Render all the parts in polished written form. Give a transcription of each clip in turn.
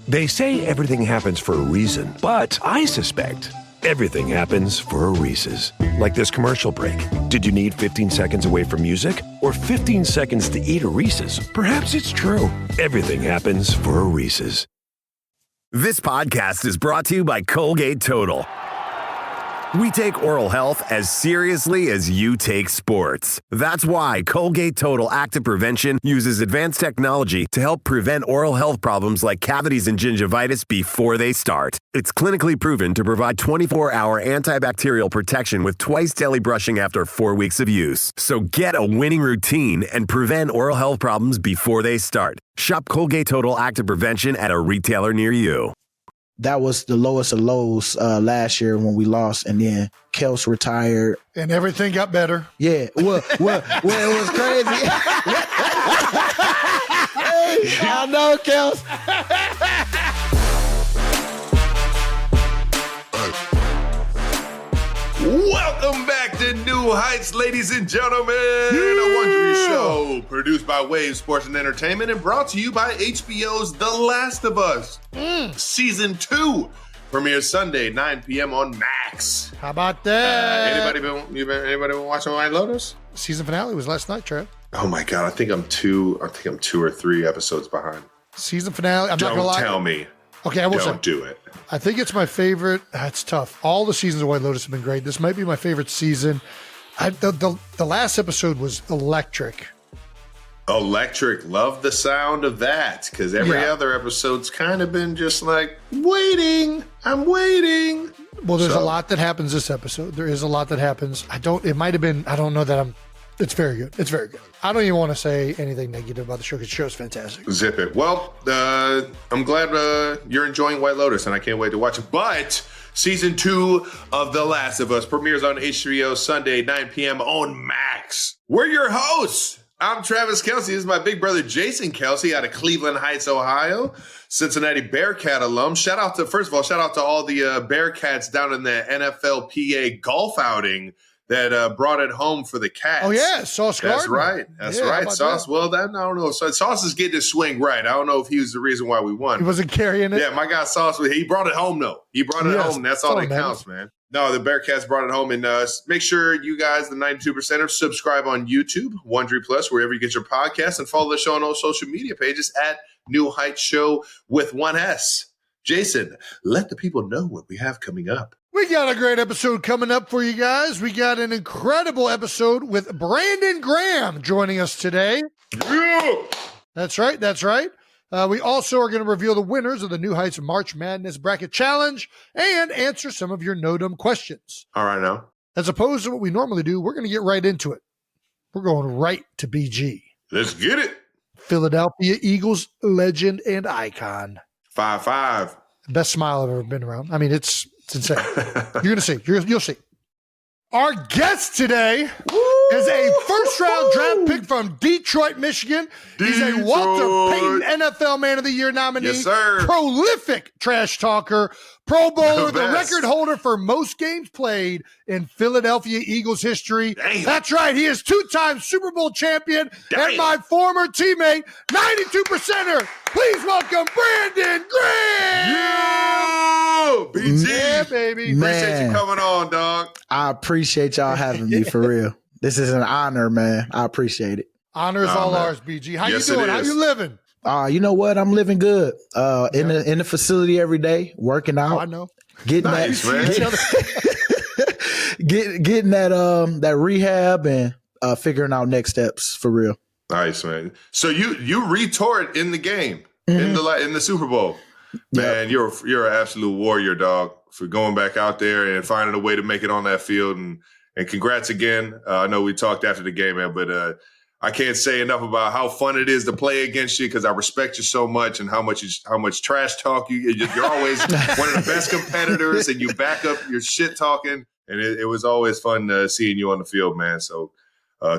They say everything happens for a reason, but I suspect everything happens for a Reese's. Like this commercial break. Did you need 15 seconds away from music or 15 seconds to eat a Reese's? Perhaps it's true. Everything happens for a Reese's. This podcast is brought to you by Colgate Total. We take oral health as seriously as you take sports. That's why Colgate Total Active Prevention uses advanced technology to help prevent oral health problems like cavities and gingivitis before they start. It's clinically proven to provide 24-hour antibacterial protection with twice daily brushing after 4 weeks of use. So get a winning routine and prevent oral health problems before they start. Shop Colgate Total Active Prevention at a retailer near you. That was the lowest of lows last year when we lost, and then Kelce retired. And everything got better. Yeah, well, it was crazy. Hey, I know, Kelce. Welcome back to New Heights, ladies and gentlemen. A Wondery show produced by Wave Sports and Entertainment and brought to you by HBO's The Last of Us. Season 2 premieres Sunday, 9 p.m. on Max. How about that? Anybody been watching White Lotus? Season finale was last night, Trev. Oh my God, I think I'm two or three episodes behind. Season finale. I'm not gonna lie. Don't tell me. Okay, I will say. Don't do it. I think it's my favorite. It's tough. All the seasons of White Lotus have been great. This might be my favorite season. The last episode was electric. Electric. Love the sound of that, because every other episode's kind of been just like, waiting. I'm waiting. Well, there's a lot that happens this episode. There is a lot that happens. It might have been, I don't know that it's very good. It's very good. I don't even want to say anything negative about the show because the show's fantastic. Zip it. Well, I'm glad you're enjoying White Lotus, and I can't wait to watch it. But season 2 of The Last of Us premieres on HBO Sunday, 9 p.m. on Max. We're your hosts. I'm Travis Kelce. This is my big brother, Jason Kelce, out of Cleveland Heights, Ohio, Cincinnati Bearcat alum. First of all, shout out to all the Bearcats down in the NFLPA golf outing that brought it home for the Cats. Oh, yeah, Sauce Gardner. That's right. That's right. Sauce, that? Well, I don't know. Sauce is getting his swing right. I don't know if he was the reason why we won. He wasn't carrying it? Yeah, my guy Sauce, he brought it home, though. He brought it home. That's all that counts, man. No, the Bearcats brought it home. And make sure you guys, the 92%ers, subscribe on YouTube, Wondery Plus, wherever you get your podcasts, and follow the show on all social media pages at New Heights Show with 1S. Jason, let the people know what we have coming up. We got a great episode coming up for you guys. We got an incredible episode with Brandon Graham joining us today. Yeah. That's right. That's right. We also are going to reveal the winners of the New Heights March Madness Bracket Challenge and answer some of your no-dumb questions. All right, now. As opposed to what we normally do, we're going to get right into it. We're going right to BG. Let's get it. Philadelphia Eagles legend and icon. 5'5". Best smile I've ever been around. I mean, it's insane. You're going to see. You'll see. Our guest today is a first-round draft pick from Detroit, Michigan. He's a Walter Payton NFL Man of the Year nominee. Yes, sir. Prolific trash talker. Pro Bowler, the record holder for most games played in Philadelphia Eagles history. Damn. That's right. He is two-time Super Bowl champion and my former teammate, 92%er. Please welcome Brandon Graham. Yeah, BG. Yeah, baby. Appreciate you coming on, dog. I appreciate y'all having me, for real. This is an honor, man. I appreciate it. Honor is all ours, BG. How you doing? How you living? You know what? I'm living good. In the facility every day, working out. I know. Getting nice, getting that rehab and figuring out next steps for real. Nice, man. So you retort in the game in the Super Bowl. Man, you're an absolute warrior, dog, for going back out there and finding a way to make it on that field. And congrats again. I know we talked after the game, man, but I can't say enough about how fun it is to play against you because I respect you so much and how much trash talk you're always one of the best competitors and you back up your shit talking. And it was always fun seeing you on the field, man. So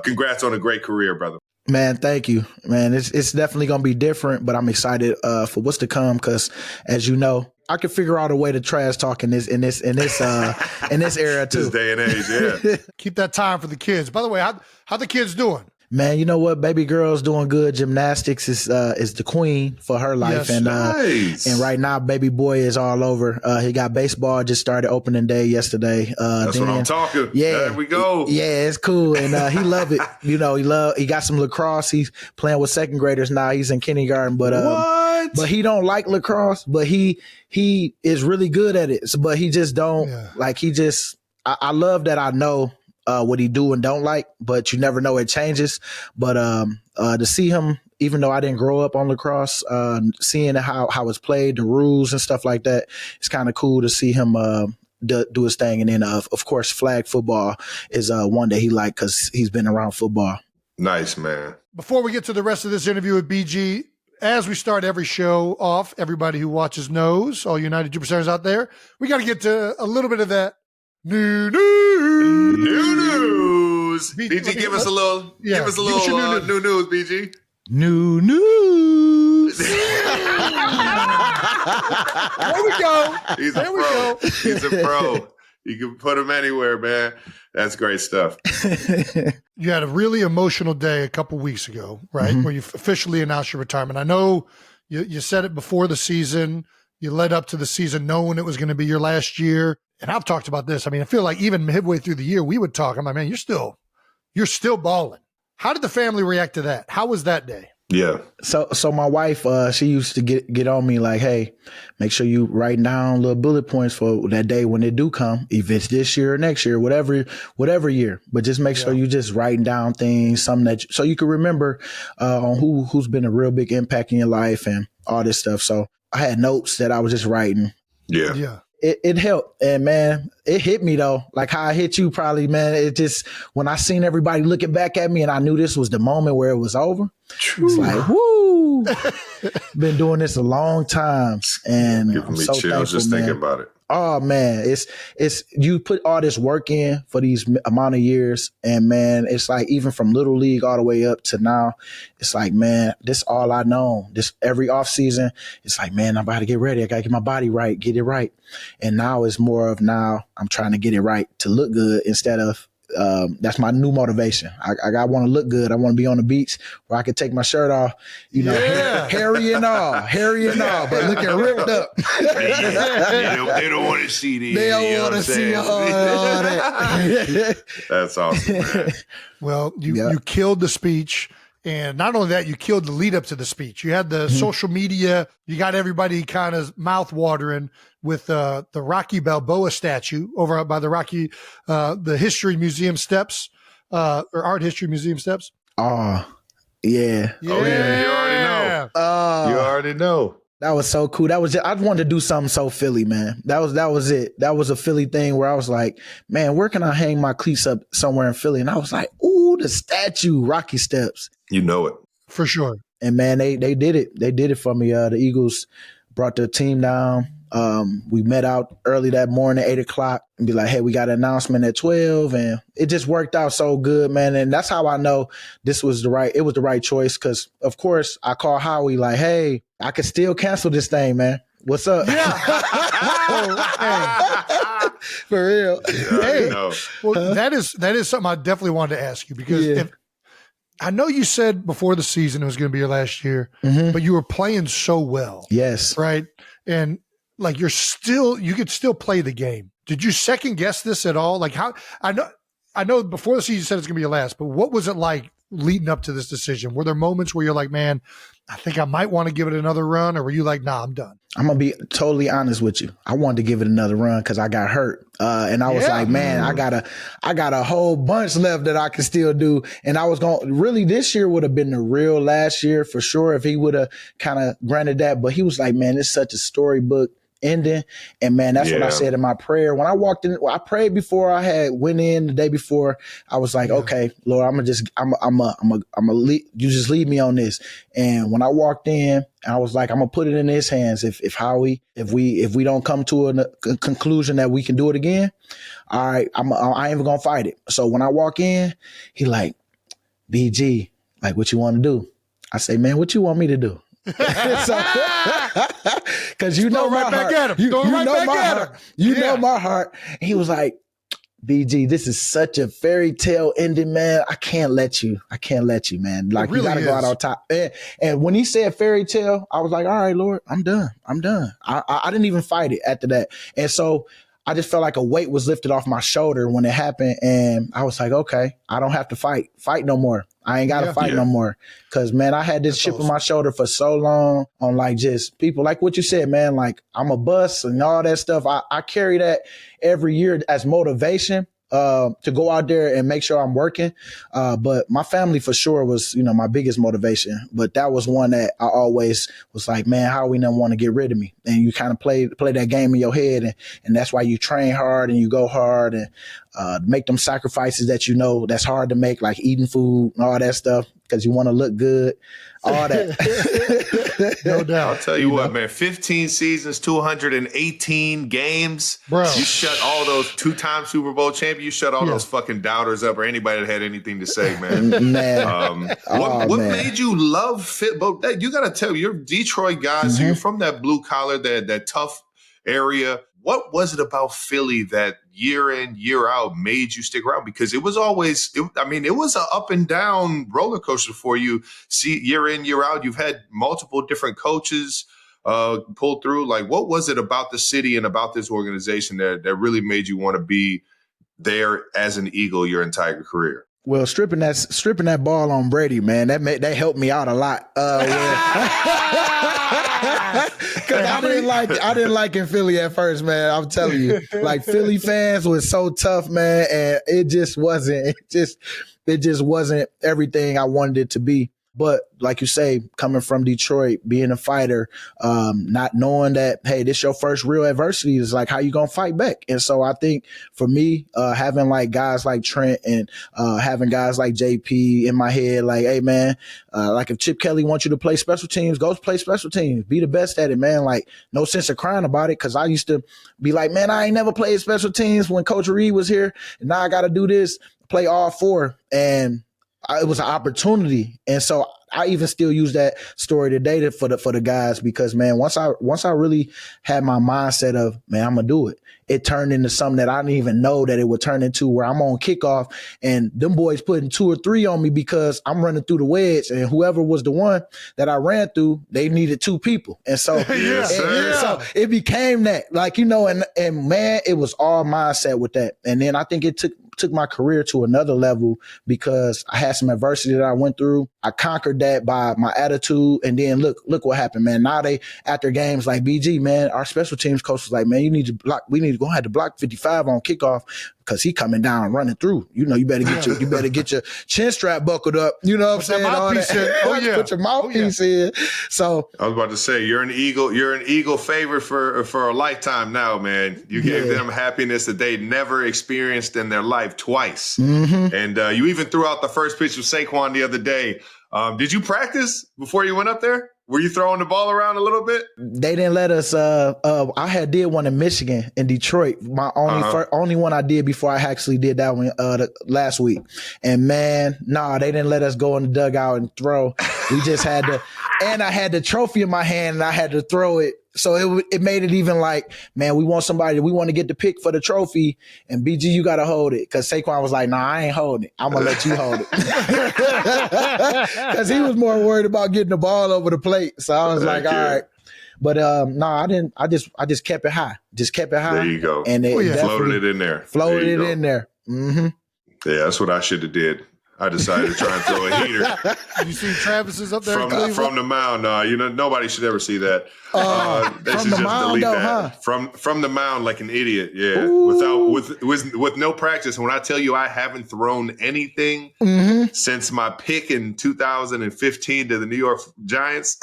congrats on a great career, brother. Man, thank you, man. It's definitely gonna be different, but I'm excited for what's to come because, as you know, I can figure out a way to trash talk in this era too. This day and age, yeah. Keep that time for the kids. By the way, how the kids doing? Man, you know what? Baby girl's doing good. Gymnastics is the queen for her life. Yes. And Nice. and right now, baby boy is all over. He got baseball, just started opening day yesterday. That's what I'm talking. Yeah. There we go. Yeah, it's cool. And he love it. You know, he got some lacrosse. He's playing with second graders now. He's in kindergarten. But What? but he don't like lacrosse, but he is really good at it. So, but he just don't I love that I know what he do and don't like, but you never know, it changes. But to see him, even though I didn't grow up on lacrosse, seeing how it's played, the rules and stuff like that, it's kind of cool to see him do his thing. And then of course flag football is one that he liked because he's been around football. Nice, man. Before we get to the rest of this interview with BG, as we start every show off, everybody who watches knows, all United 2%ers out there, we got to get to a little bit of that new news. BG, give us a little new news, BG. New news. There we go. He's a pro. He's a pro. You can put him anywhere, man. That's great stuff. You had a really emotional day a couple weeks ago, right? Mm-hmm. Where you officially announced your retirement. I know you said it before the season. You led up to the season knowing it was going to be your last year. And I've talked about this. I mean, I feel like even midway through the year, we would talk. I'm like, man, you're still balling. How did the family react to that? How was that day? Yeah. So my wife, she used to get on me like, hey, make sure you write down little bullet points for that day when it do come, if it's this year or next year, whatever year. But just make sure you just writing down things, something that so you can remember on who's been a real big impact in your life and all this stuff. So I had notes that I was just writing. Yeah. Yeah. It helped. And man, it hit me though. Like how I hit you probably, man. It just, when I seen everybody looking back at me and I knew this was the moment where it was over, it's like, woo, been doing this a long time. And Giving I'm me so chills thankful, just man. thinking about it. Oh man, it's you put all this work in for these amount of years, and man, it's like even from little league all the way up to now, it's like, man, this all I know. This every off season, it's like, man, I'm about to get ready. I gotta get my body right, get it right. And now it's more of I'm trying to get it right to look good instead of that's my new motivation. I want to look good. I want to be on the beach where I can take my shirt off, hairy and all, but looking ripped up. They don't want to see these. They don't want to see all that. That's awesome, man. Well, you killed the speech. And not only that, you killed the lead up to the speech. You had the social media. You got everybody kind of mouth watering with the Rocky Balboa statue over by the History Museum steps, or Art History Museum steps. Oh, yeah. Oh, yeah. You already know. You already know. That was so cool. That was I wanted to do something so Philly, man. That was it. That was a Philly thing where I was like, man, where can I hang my cleats up somewhere in Philly? And I was like, ooh, the statue, Rocky Steps. You know it. For sure. And man, they did it. They did it for me. The Eagles brought their team down. We met out early that morning, 8:00, and be like, hey, we got an announcement at 12. And it just worked out so good, man. And that's how I know it was the right choice. Cause of course I called Howie like, hey, I could still cancel this thing, man. What's up? Yeah. For real. Hey, well, that is something I definitely wanted to ask you because I know you said before the season it was going to be your last year, but you were playing so well. Yes. Right. And like you could still play the game. Did you second guess this at all? Like how I know before the season you said it's going to be your last, but what was it like leading up to this decision? Were there moments where you're like, man, I think I might want to give it another run, or were you like, nah, I'm done? I'm going to be totally honest with you. I wanted to give it another run because I got hurt. And I was like, man, I got a whole bunch left that I can still do. And I was really, this year would have been the real last year for sure if he would have kind of granted that. But he was like, man, it's such a storybook ending. And man, that's what I said in my prayer. When I walked in, I prayed before I had went in the day before. I was like, okay, Lord, you just lead me on this. And when I walked in, I was like, I'm gonna put it in his hands. If Howie, if we don't come to a conclusion that we can do it again, all right, I ain't even gonna fight it. So when I walk in, he like, BG, like, what you want to do? I say, man, what you want me to do? Because you know my heart. You know my heart. You know my heart. And he was like, BG, this is such a fairy tale ending, man. I can't let you, man. Like, really you got to go out on top. And when he said fairy tale, I was like, all right, Lord, I'm done. I didn't even fight it after that. And so I just felt like a weight was lifted off my shoulder when it happened. And I was like, okay, I don't have to fight no more. I ain't got to fight no more. Cause man, I had this chip on my shoulder for so long on like just people like what you said, man, like I'm a bust and all that stuff. I carry that every year as motivation to go out there and make sure I'm working. But my family for sure was, my biggest motivation. But that was one that I always was like, man, how we never want to get rid of me? And you kind of play that game in your head. And that's why you train hard and you go hard and make them sacrifices that that's hard to make, like eating food and all that stuff because you want to look good. All that. No doubt. I'll tell you what, man, 15 seasons, 218 games. Bro. You shut all those two-time Super Bowl champions, you shut all those fucking doubters up or anybody that had anything to say, man. Man. What made you love fit? But you got to tell me, you're Detroit guys, so you're from that blue collar, that tough area. What was it about Philly that year in, year out made you stick around? Because it was always, it was an up and down roller coaster for you. See, year in, year out, you've had multiple different coaches pull through. Like, what was it about the city and about this organization that really made you want to be there as an Eagle your entire career? Well, stripping that ball on Brady, man, that helped me out a lot. Cause I didn't like in Philly at first, man. I'm telling you, like Philly fans was so tough, man, and it just wasn't everything I wanted it to be. But like you say, coming from Detroit, being a fighter, not knowing that, hey, this your first real adversity is like, how you going to fight back? And so I think for me, having like guys like Trent and having guys like JP in my head, like, hey, man, like if Chip Kelly wants you to play special teams, go play special teams. Be the best at it, man. Like, no sense of crying about it because I used to be like, man, I ain't never played special teams when Coach Reid was here. And now I got to do this, play all four. And it was an opportunity. And so I even still use that story today for the guys because, man, once I really had my mindset of, man, I'm going to do it, it turned into something that I didn't even know that it would turn into where I'm on kickoff and them boys putting 2 or 3 on me because I'm running through the wedge and whoever was the one that I ran through, they needed 2 people. And so, so it became that, like, and man, it was all mindset with that. And then I think it took my career to another level because I had some adversity that I went through. I conquered that by my attitude. And then look what happened, man. Now after games like BG, man, our special teams coach was like, man, we need to have to block 55 on kickoff because he coming down running through. You better get your chin strap buckled up. You know what I'm saying? Mouthpiece in. Oh yeah. Put your mouthpiece in. So I was about to say, you're an Eagle favorite for a lifetime now, man. You gave them happiness that they never experienced in their life twice. Mm-hmm. And you even threw out the first pitch of Saquon the other day. Did you practice before you went up there? Were you throwing the ball around a little bit? They didn't let us. I did one in Michigan, in Detroit. My only one I did before I actually did that one last week. And man, they didn't let us go in the dugout and throw. We just had to. And I had the trophy in my hand, and I had to throw it. So it made it even like, man, we want to get the pick for the trophy, and BG, you got to hold it. Because Saquon was like, I ain't holding it. I'm going to let you hold it. Because he was more worried about getting the ball over the plate. So I was all right. But I didn't. I just kept it high. There you go. And floated it in there. Floated it in there. Mm-hmm. Yeah, that's what I should have did. I decided to try and throw a heater. You see Travis's up there from the mound. Nobody should ever see that. They from should the just mound, delete though, that. huh? From the mound like an idiot. Yeah, Ooh. with no practice. When I tell you I haven't thrown anything since my pick in 2015 to the New York Giants,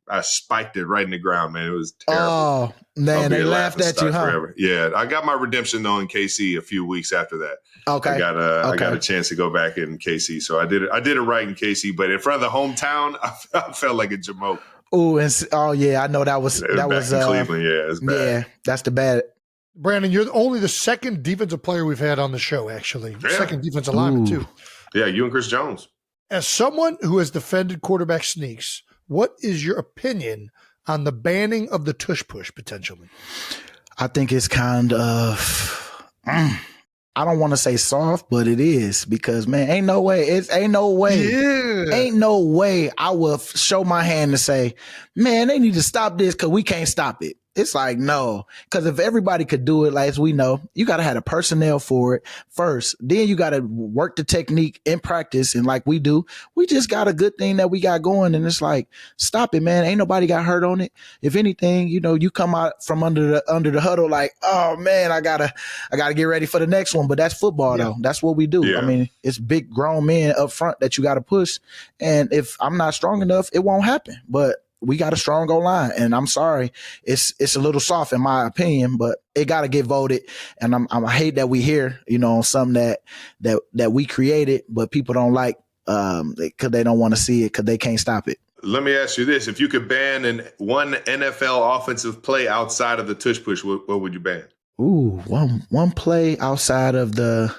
I spiked it right in the ground, man. It was terrible. Oh, man, they laughed at you, huh? Forever. Yeah, I got my redemption, though, in KC a few weeks after that. Okay. I got a chance to go back in KC, so I did it right in KC, but in front of the hometown, I felt like a jamoke. I know that was in Cleveland. Yeah, it's bad. Yeah, that's the bad. Brandon, you're only the second defensive player we've had on the show, actually. Yeah. Second defensive lineman, too. Yeah, you and Chris Jones. As someone who has defended quarterback sneaks, what is your opinion on the banning of the tush push potentially? I think it's kind of, I don't want to say soft, but it is because, man, ain't no way I will show my hand and say, man, they need to stop this because we can't stop it. It's like, no, because if everybody could do it, like as we know, you got to have the personnel for it first. Then you got to work the technique in practice. And like we do, we just got a good thing that we got going. And it's like, stop it, man. Ain't nobody got hurt on it. If anything, you come out from under the huddle like, oh man, I gotta get ready for the next one. But that's football though. That's what we do. Yeah. I mean, it's big grown men up front that you got to push. And if I'm not strong enough, it won't happen. But we got a strong O-line, and I'm sorry, it's a little soft in my opinion, but it got to get voted. And I hate that we hear, on something that we created, but people don't like because they don't want to see it because they can't stop it. Let me ask you this: if you could ban one NFL offensive play outside of the tush push, what would you ban? Ooh, one play outside of the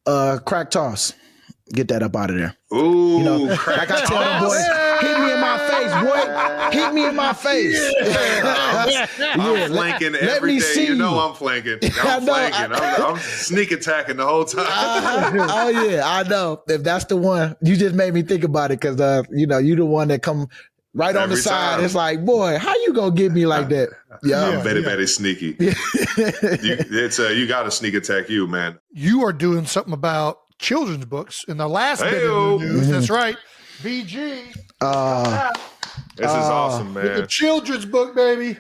crack toss. Get that up out of there. Ooh, like I tell them boys, hit me in my face, boy. Hit me in my face. I'm flanking every day. I'm flanking. I'm sneak attacking the whole time. Oh yeah, I know. If that's the one, you just made me think about it because you the one that come right on the side. Time. It's like, boy, how you gonna get me like that? I'm very sneaky. You got to sneak attack you, man. You are doing something about children's books in the last bit of the news. That's right. BG. This is awesome, man. With the children's book, baby.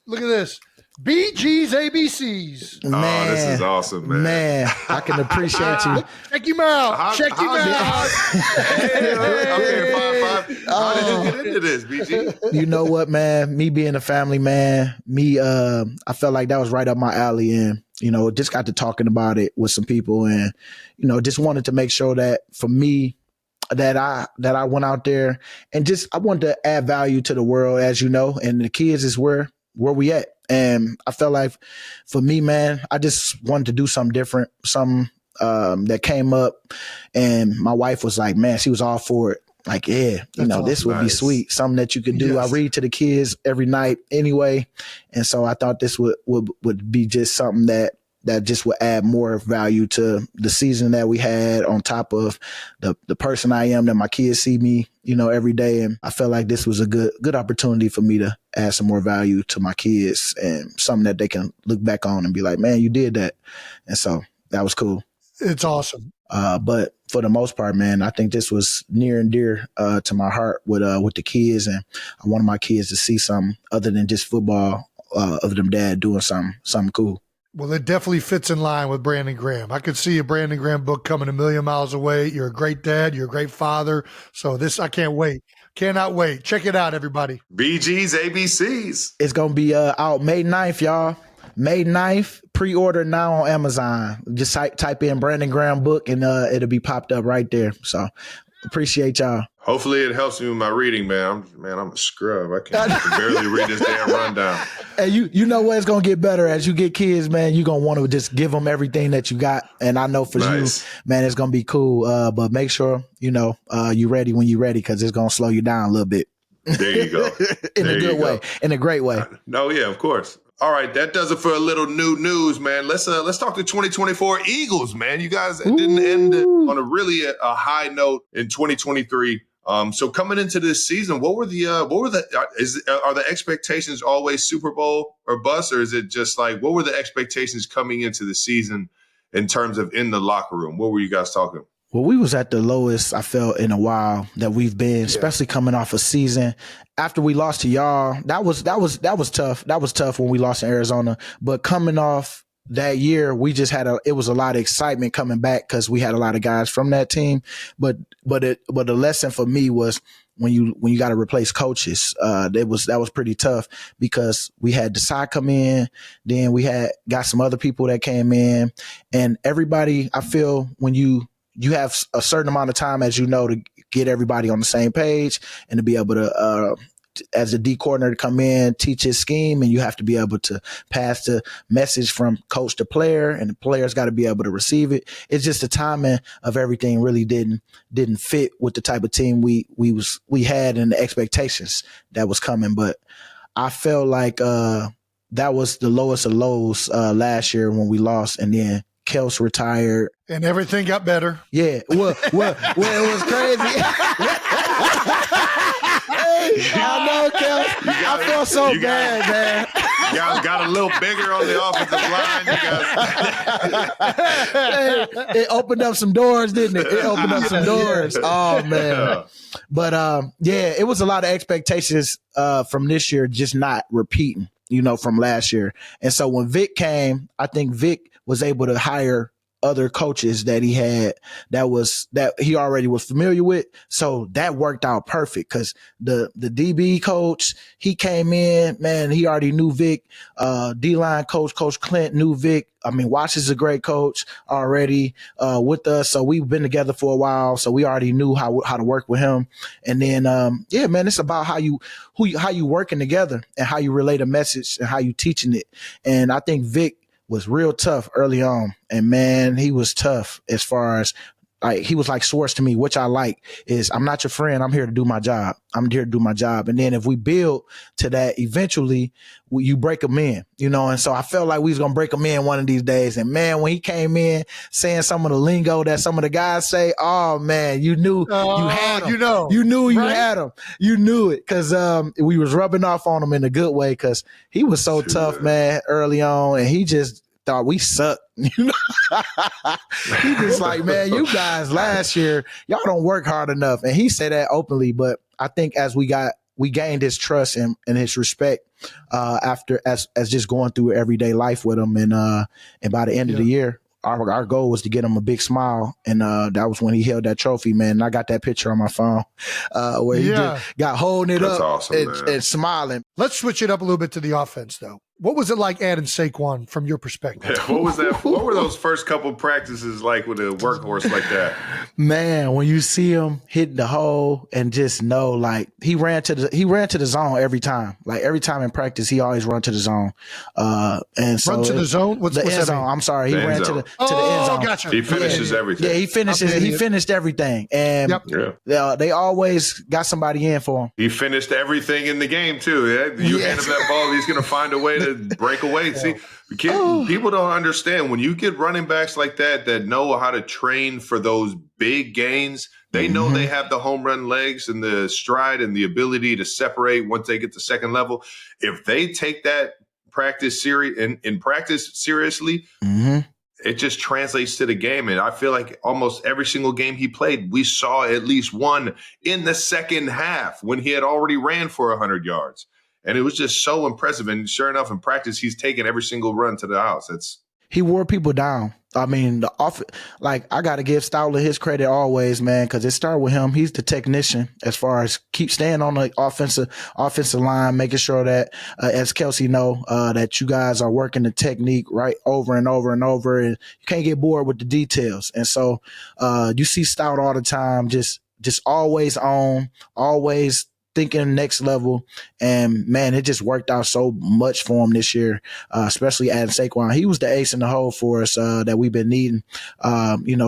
Look at this. BG's ABCs. Man, this is awesome, man. Man, I can appreciate you. Check him out. Check him out. Okay, 5-5. How did you get into this, BG? You know what, man? Me being a family man, I felt like that was right up my alley, and just got to talking about it with some people, and just wanted to make sure that for me, that I went out there and I wanted to add value to the world, as you know, and the kids is where we at. And I felt like for me, man, I just wanted to do something different, something that came up, and my wife was like, man, she was all for it. Like, yeah, this would be sweet. Something that you could do. Yes. I read to the kids every night anyway. And so I thought this would be just something that just would add more value to the season that we had, on top of the person I am that my kids see me, every day. And I felt like this was a good opportunity for me to add some more value to my kids and something that they can look back on and be like, man, you did that. And so that was cool. It's awesome. But for the most part, man, I think this was near and dear to my heart with the kids. And I wanted my kids to see something other than just football, of them dad doing something cool. Well, it definitely fits in line with Brandon Graham. I could see a Brandon Graham book coming a million miles away. You're a great dad. You're a great father. So I can't wait. Cannot wait. Check it out, everybody. BG's ABCs. It's going to be out May 9th, y'all. May 9th. Pre-order now on Amazon. Just type in Brandon Graham book and it'll be popped up right there. So appreciate y'all. Hopefully it helps me with my reading, man. I'm a scrub. I can barely read this damn rundown. Hey, you know what? It's going to get better as you get kids, man. You're going to want to just give them everything that you got. And I know for you, man, it's going to be cool. But make sure, you're ready when you're ready, because it's going to slow you down a little bit. There you go. In a good way. In a great way. No, yeah, of course. All right, that does it for a little new news, man. Let's talk the 2024 Eagles, man. You guys didn't end on a really a high note in 2023. So coming into this season, are the expectations always Super Bowl or bust, or is it just like, what were the expectations coming into the season in terms of in the locker room? What were you guys talking? Well, we was at the lowest I felt in a while that we've been, especially coming off a season after we lost to y'all. That was tough. That was tough when we lost in Arizona. But coming off that year, we just it was a lot of excitement coming back because we had a lot of guys from that team. But the lesson for me was when you got to replace coaches, that was pretty tough because we had Desai come in, then we got some other people that came in, and everybody. I feel when you have a certain amount of time, as you know, to get everybody on the same page and to be able to, as a D coordinator, to come in, teach his scheme, and you have to be able to pass the message from coach to player, and the players got to be able to receive it. It's just the timing of everything really didn't fit with the type of team we had and the expectations that was coming. But I felt like that was the lowest of lows last year when we lost, and then Kelce retired. And everything got better. Yeah. Well, it was crazy. I know, Kelce. I feel so bad, man. You guys got a little bigger on the offensive line. You guys. It opened up some doors, didn't it? It opened up some doors. Oh, man. Yeah. But, it was a lot of expectations from this year just not repeating, from last year. And so when Vic came, I think Vic was able to hire other coaches that he had that he already was familiar with. So that worked out perfect because the DB coach, he came in, man, he already knew Vic. D-line coach, Coach Clint, knew Vic. I mean, Watts is a great coach already with us. So we've been together for a while. So we already knew how to work with him. And then, man, it's about how you working together and how you relate a message and how you teaching it. And I think Vic was real tough early on. And man, he was tough as far as he was like Swartz to me, which I like is I'm not your friend. I'm here to do my job. I'm here to do my job. And then if we build to that, eventually you break them in, and so I felt like we was going to break them in one of these days. And man, when he came in saying some of the lingo that some of the guys say, oh man, you knew you had him. You knew you had him. You knew it because we was rubbing off on him in a good way because he was so tough, man, early on. And he just thought we sucked. He just like, man, you guys last year, y'all don't work hard enough. And he said that openly, but I think as we gained his trust and his respect after as just going through everyday life with him. And by the end of the year, our goal was to get him a big smile. And that was when he held that trophy, man. And I got that picture on my phone where he just got holding it up awesome, and smiling. Let's switch it up a little bit to the offense, though. What was it like adding Saquon from your perspective? Yeah, what was that? What were those first couple practices like with a workhorse like that? Man, when you see him hitting the hole and just know, like he ran to the zone every time. Like every time in practice, he always run to the zone. And so run to the zone. What's the that end zone? mean? I'm sorry, he ran to the end zone. Gotcha. He finishes everything. Yeah, he finished everything, and they always got somebody in for him. He finished everything in the game too. Yeah? You hand him that ball, he's going to find a way to break away. See, people don't understand when you get running backs like that know how to train for those big gains. They know they have the home run legs and the stride and the ability to separate once they get to second level. If they take that practice seriously, it just translates to the game. And I feel like almost every single game he played, we saw at least one in the second half when he had already ran for 100 yards. And it was just so impressive. And sure enough, in practice, he's taken every single run to the house. He wore people down. I mean, I got to give Stoutler his credit always, man, because it started with him. He's the technician as far as keep staying on the offensive line, making sure that, as Kelce know, that you guys are working the technique right over and over and over, and you can't get bored with the details. And so you see Stout all the time, just always on, always thinking next level. And man, it just worked out so much for him this year, especially adding Saquon. He was the ace in the hole for us that we've been needing,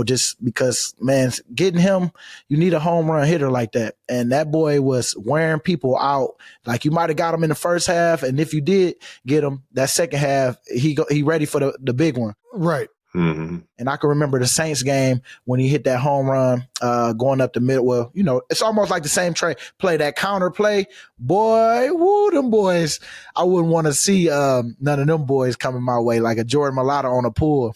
just because, man, getting him, you need a home run hitter like that. And that boy was wearing people out. Like you might have got him in the first half, and if you did get him, that second half, he ready for the big one. Right. Mm-hmm. And I can remember the Saints game when he hit that home run going up the middle. Well, it's almost like the same play, that counter play. Boy, woo, them boys. I wouldn't want to see none of them boys coming my way like a Jordan Mailata on a pool.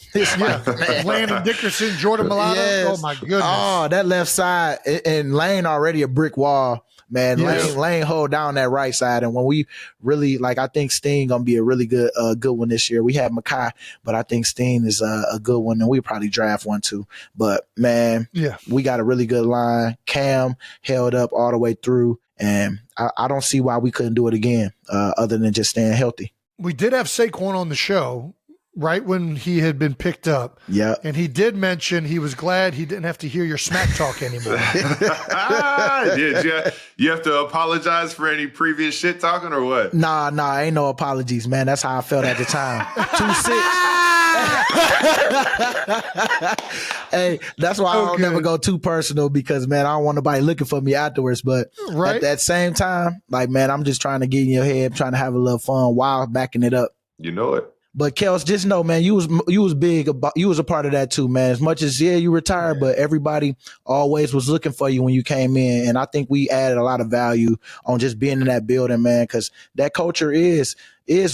Landon Dickerson, Jordan Mailata. Yes. Oh, my goodness. Oh, that left side. And Lane already a brick wall. Man, Yes. Lane hold down that right side. And when we really, I think Steen going to be a really good one this year. We have Makai, but I think Steen is a good one, and we probably draft one too. But, man, we got a really good line. Cam held up all the way through, and I don't see why we couldn't do it again other than just staying healthy. We did have Saquon on the show right when he had been picked up. Yeah. And he did mention he was glad he didn't have to hear your smack talk anymore. You have to apologize for any previous shit talking or what? Nah, ain't no apologies, man. That's how I felt at the time. 2-6. Hey, that's why I don't never go too personal because, man, I don't want nobody looking for me afterwards. But at that same time, man, I'm just trying to get in your head, trying to have a little fun while backing it up. You know it. But Kels, just know, man, you was big about, you was a part of that too, man. As much as you retired, but everybody always was looking for you when you came in, and I think we added a lot of value on just being in that building, man. Because that culture is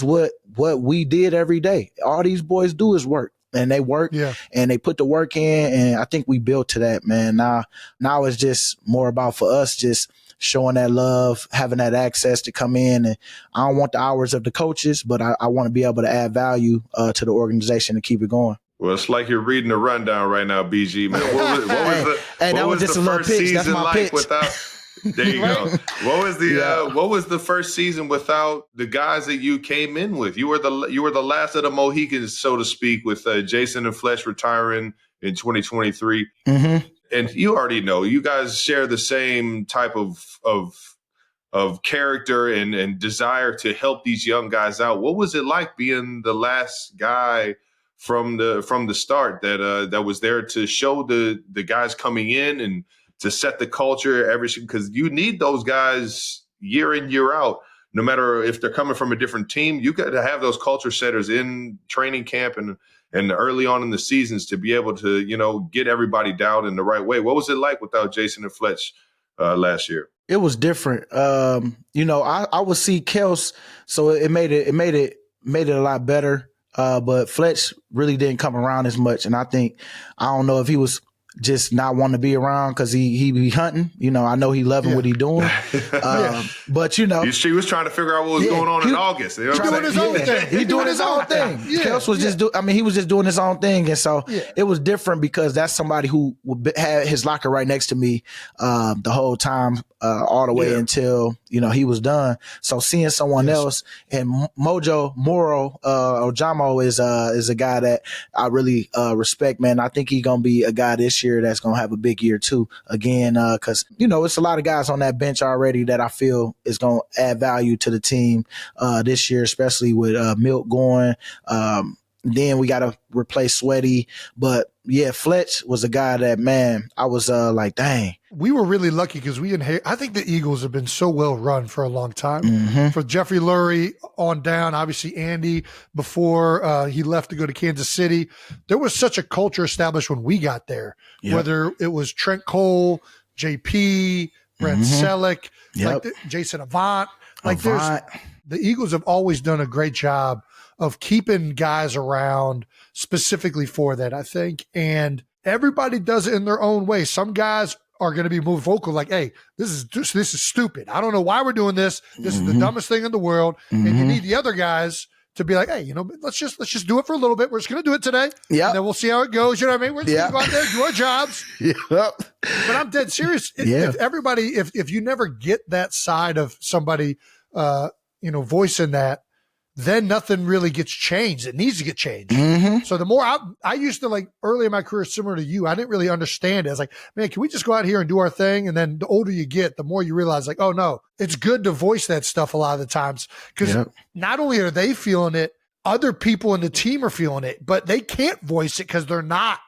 what we did every day. All these boys do is work. And they work and they put the work in, and I think we built to that, man. Now it's just more about for us just showing that love, having that access to come in. And I don't want the hours of the coaches, but I want to be able to add value to the organization to keep it going. Well, it's like you're reading a rundown right now, BG, man. What was the first season like without? There you go. What was the first season without the guys that you came in with? You were the last of the Mohicans, so to speak, with Jason and Fletch retiring in 2023. Mm-hmm. And you already know you guys share the same type of character and desire to help these young guys out. What was it like being the last guy from the start that was there to show the guys coming in and to set the culture, everything? Because you need those guys year in, year out. No matter if they're coming from a different team, you got to have those culture setters in training camp and early on in the seasons to be able to, get everybody down in the right way. What was it like without Jason and Fletch last year? It was different. I would see Kels, so it made it a lot better. But Fletch really didn't come around as much, and I don't know if he was just not want to be around because he be hunting. I know he loving what he doing. But he was trying to figure out what was going on in August. You know what I'm saying? He doing his own thing. Kels was he was just doing his own thing. And so it was different because that's somebody who had his locker right next to me the whole time, all the way until, he was done. So seeing someone else, and Mojo Moro Ojamo is a guy that I really respect, man. I think he's going to be a guy this year that's going to have a big year too. Again, because, it's a lot of guys on that bench already that I feel is going to add value to the team this year, especially with Milt going. Then we got to replace Sweaty. But Fletch was a guy that, man, I was like, dang. We were really lucky because I think the Eagles have been so well run for a long time. Mm-hmm. For Jeffrey Lurie on down, obviously Andy before he left to go to Kansas City. There was such a culture established when we got there, whether it was Trent Cole, JP, Brent Selleck, Jason Avant. The Eagles have always done a great job of keeping guys around specifically for that, I think. And everybody does it in their own way. Some guys are going to be more vocal, like, hey, this is stupid. I don't know why we're doing this. This is the dumbest thing in the world. And you need the other guys to be like, hey, let's just do it for a little bit. We're just going to do it today. Yeah. And then we'll see how it goes. You know what I mean? We're just going to go out there, do our jobs. But I'm dead serious. If you never get that side of somebody, voicing that, then nothing really gets changed. It needs to get changed. Mm-hmm. So the more I used to, early in my career, similar to you, I didn't really understand it. I was like, man, can we just go out here and do our thing? And then the older you get, the more you realize, oh no, it's good to voice that stuff a lot of the times. Because not only are they feeling it, other people in the team are feeling it, but they can't voice it because they're not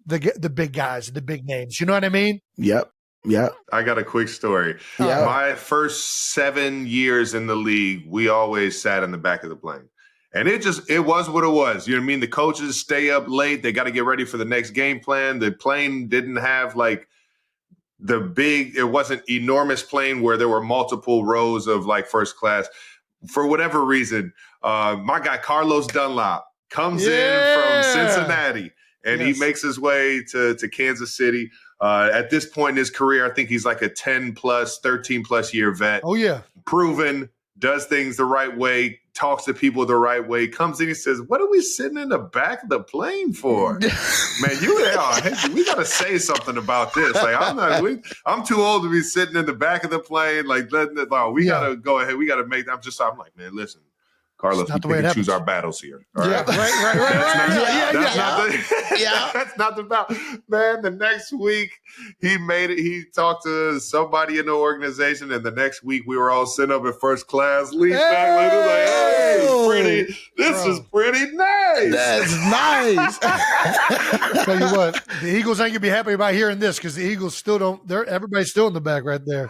the big guys, the big names. You know what I mean? Yep. Yeah. I got a quick story. Yeah. My first 7 years in the league, we always sat in the back of the plane. And it was what it was. You know what I mean? The coaches stay up late. They got to get ready for the next game plan. The plane didn't have it wasn't enormous plane where there were multiple rows of first class. For whatever reason, my guy Carlos Dunlop comes in from Cincinnati and he makes his way to Kansas City. At this point in his career, I think he's like a 10 plus, 13 plus year vet. Oh, yeah. Proven, does things the right way, talks to people the right way, comes in and says, what are we sitting in the back of the plane for? Man, we got to say something about this. I'm too old to be sitting in the back of the plane. We got to go ahead. We got to make I'm like, man, listen. Carlos, we pick and choose our battles here. All right? That's not the battle. Man, the next week he made it. He talked to somebody in the organization, and the next week we were all sitting up in first class, leaned back, this is pretty nice. That's nice. Tell you what, the Eagles ain't gonna be happy about hearing this because the Eagles still don't. Everybody's still in the back right there.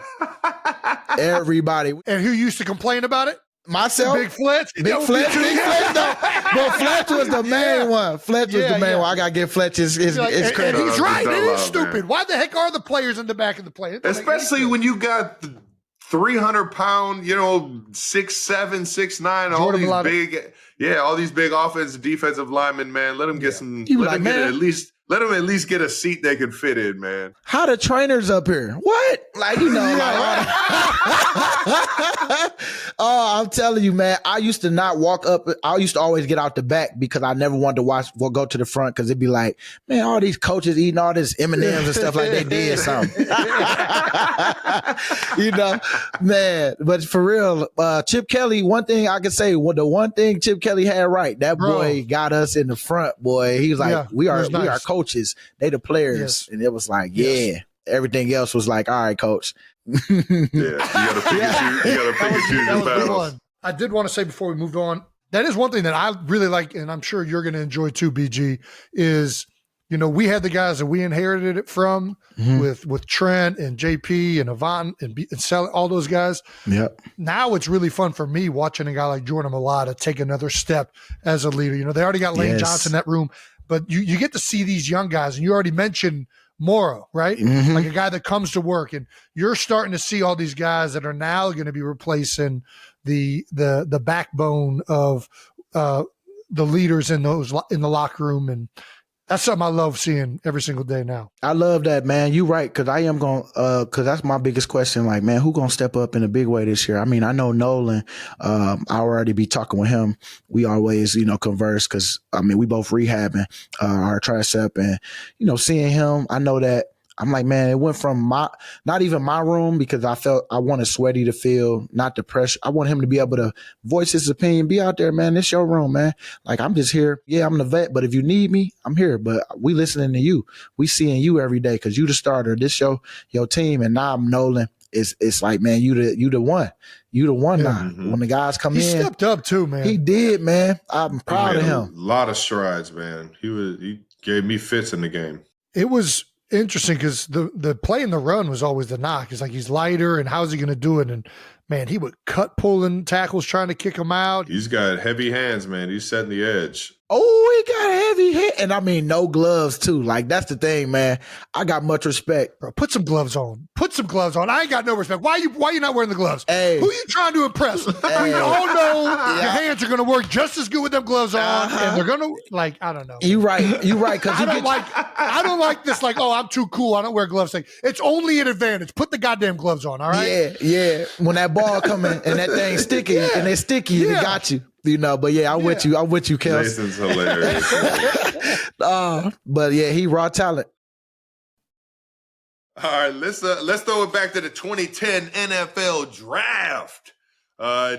Everybody. And who used to complain about it? Myself, Big Fletch, Big Fletch, though. But Fletch was the main one. Fletch was the main one. I gotta give Fletch his credit. And he's right. It is stupid. Man. Why the heck are the players in the back of the plane? Especially when you got 300-pound, 6'7", 6'9", all these big offensive, defensive linemen, man. Let them get some. Let them at least get a seat they can fit in, man. How the trainers up here? What? Oh, I'm telling you, man. I used to not walk up. I used to always get out the back because I never wanted to go to the front because it'd be like, man, all these coaches eating all this M&Ms and stuff like they did something. Man. But for real, Chip Kelly, one thing I can say, the one thing Chip Kelly had right, that boy got us in the front, boy. He was like, we are coaches. They the players. Yes. And it was like, everything else was like, all right, coach. You gotta pick and choose your battles. I did want to say before we moved on, that is one thing that I really like, and I'm sure you're going to enjoy too, BG, is, we had the guys that we inherited it from with Trent and JP and Avant and Sally, all those guys. Yep. Now it's really fun for me watching a guy like Jordan Mailata take another step as a leader. They already got Lane Johnson in that room, but you get to see these young guys, and you already mentioned Morrow, right? Mm-hmm. Like a guy that comes to work, and you're starting to see all these guys that are now going to be replacing the backbone of the leaders in the locker room, and that's something I love seeing every single day now. I love that, man. You right, because I am going because that's my biggest question. Like, man, who gonna step up in a big way this year? I mean, I know Nolan. I already be talking with him. We always, converse because we both rehabbing our tricep, and seeing him, I know that. I'm like, man, it went from not even my room because I wanted Sweaty to feel not the pressure. I want him to be able to voice his opinion, be out there, man. It's your room, man. Like, I'm just here. Yeah, I'm the vet, but if you need me, I'm here. But we listening to you. We seeing you every day because you the starter. This your team. And now I'm Nolan. It's like, man, you the one. You the one now. Mm-hmm. When the guys come in. He stepped up too, man. He did, man. I'm proud of him. A lot of strides, man. He gave me fits in the game. It was interesting because the play in the run was always the knock. It's like he's lighter, and how's he going to do it? And man, he would cut pulling tackles trying to kick him out. He's got heavy hands, man. He's setting the edge. Oh, he got heavy hand. And I mean, no gloves too. Like, that's the thing, man. I got much respect. Bro, put some gloves on. I ain't got no respect. Why you not wearing the gloves? Hey. Who you trying to impress? Hey. We all know your hands are going to work just as good with them gloves on. And they're going to, I don't know. You right. Cause I don't like this, I'm too cool. I don't wear gloves thing. It's only an advantage. Put the goddamn gloves on. All right. Yeah. When that ball coming and that thing's sticky and it's sticky and it got you. But yeah, I'm with you, Kels. Jason's hilarious. But yeah, he raw talent. All right, let's throw it back to the 2010 NFL Draft.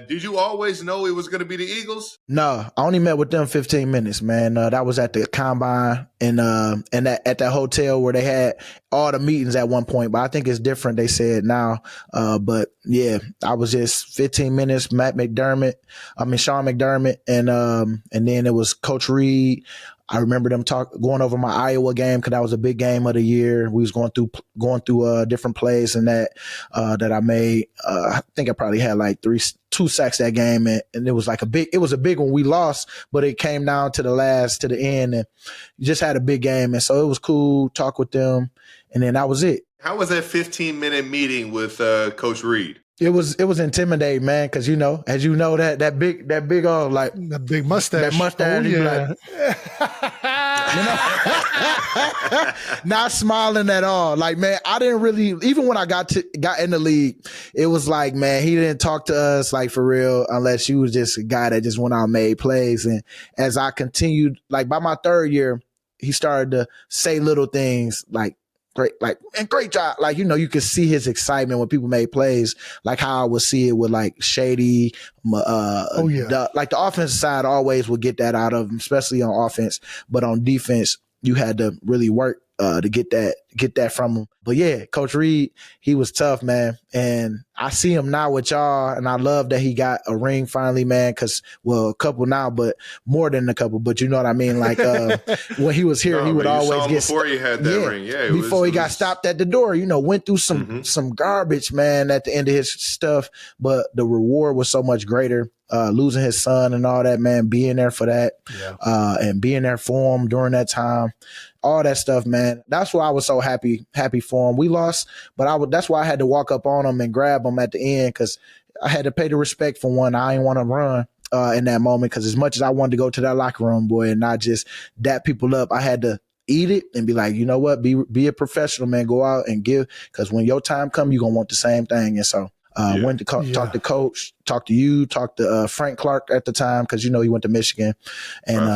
Did you always know it was going to be the Eagles? No, I only met with them 15 minutes, man. That was at the combine and at that hotel where they had all the meetings at one point. But I think it's different. They said now. But yeah, I was just 15 minutes. Sean McDermott, and then it was Coach Reid. I remember them going over my Iowa game because that was a big game of the year. We was going through different plays and that I made. I think I probably had like 2 sacks that game, and it was like it was a big one. We lost, but it came down to the end, and just had a big game, and so it was cool. Talk with them, and then that was it. How was that 15-minute meeting with Coach Reid? It was intimidating, man, because as you know that big that big mustache. That mustache, not smiling at all. Like, man, I didn't really, even when I got in the league, it was like, man, he didn't talk to us like for real unless you was just a guy that just went out and made plays. And as I continued, like by my 3rd year, he started to say little things like, great job. Like, you could see his excitement when people made plays, like how I would see it with like Shady. The offensive side always would get that out of him, especially on offense. But on defense, you had to really work to get that from him. But yeah, Coach Reid, he was tough, man. And I see him now with y'all, and I love that he got a ring finally, man. Because a couple now, but more than a couple. But you know what I mean? Like when he was here, he would always get before you had that ring. Yeah, before he got stopped at the door. Went through some garbage, man, at the end of his stuff. But the reward was so much greater. Losing his son and all that, man, being there for that, and being there for him during that time, all that stuff, man. That's why I was so happy for him. We lost, but that's why I had to walk up on him and grab him at the end, because I had to pay the respect for one. I didn't want to run in that moment, because as much as I wanted to go to that locker room, boy, and not just dap people up, I had to eat it and be like, you know what, be a professional, man. Go out and give, because when your time comes, you're gonna want the same thing. And so went to talk to coach, talk to you, talk to Frank Clark at the time, because he went to Michigan, and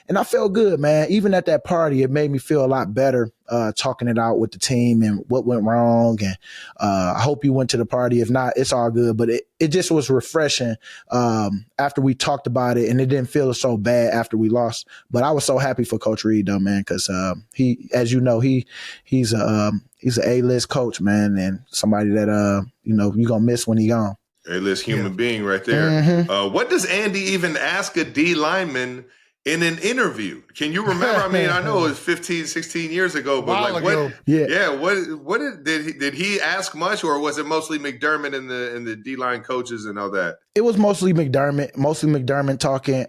and I felt good, man. Even at that party, it made me feel a lot better talking it out with the team and what went wrong. And I hope you went to the party. If not, it's all good. But it just was refreshing after we talked about it, and it didn't feel so bad after we lost. But I was so happy for Coach Reid, though, man, because he, as you know, he's an A-list coach, man, and somebody that you're gonna miss when he's gone. A-list human being right there. Mm-hmm. What does Andy even ask a D lineman in an interview? Can you remember? I mean, I know it was 15, 16 years ago, but like what? Yeah. What did he ask much, or was it mostly McDermott and the D-line coaches and all that? It was mostly McDermott talking.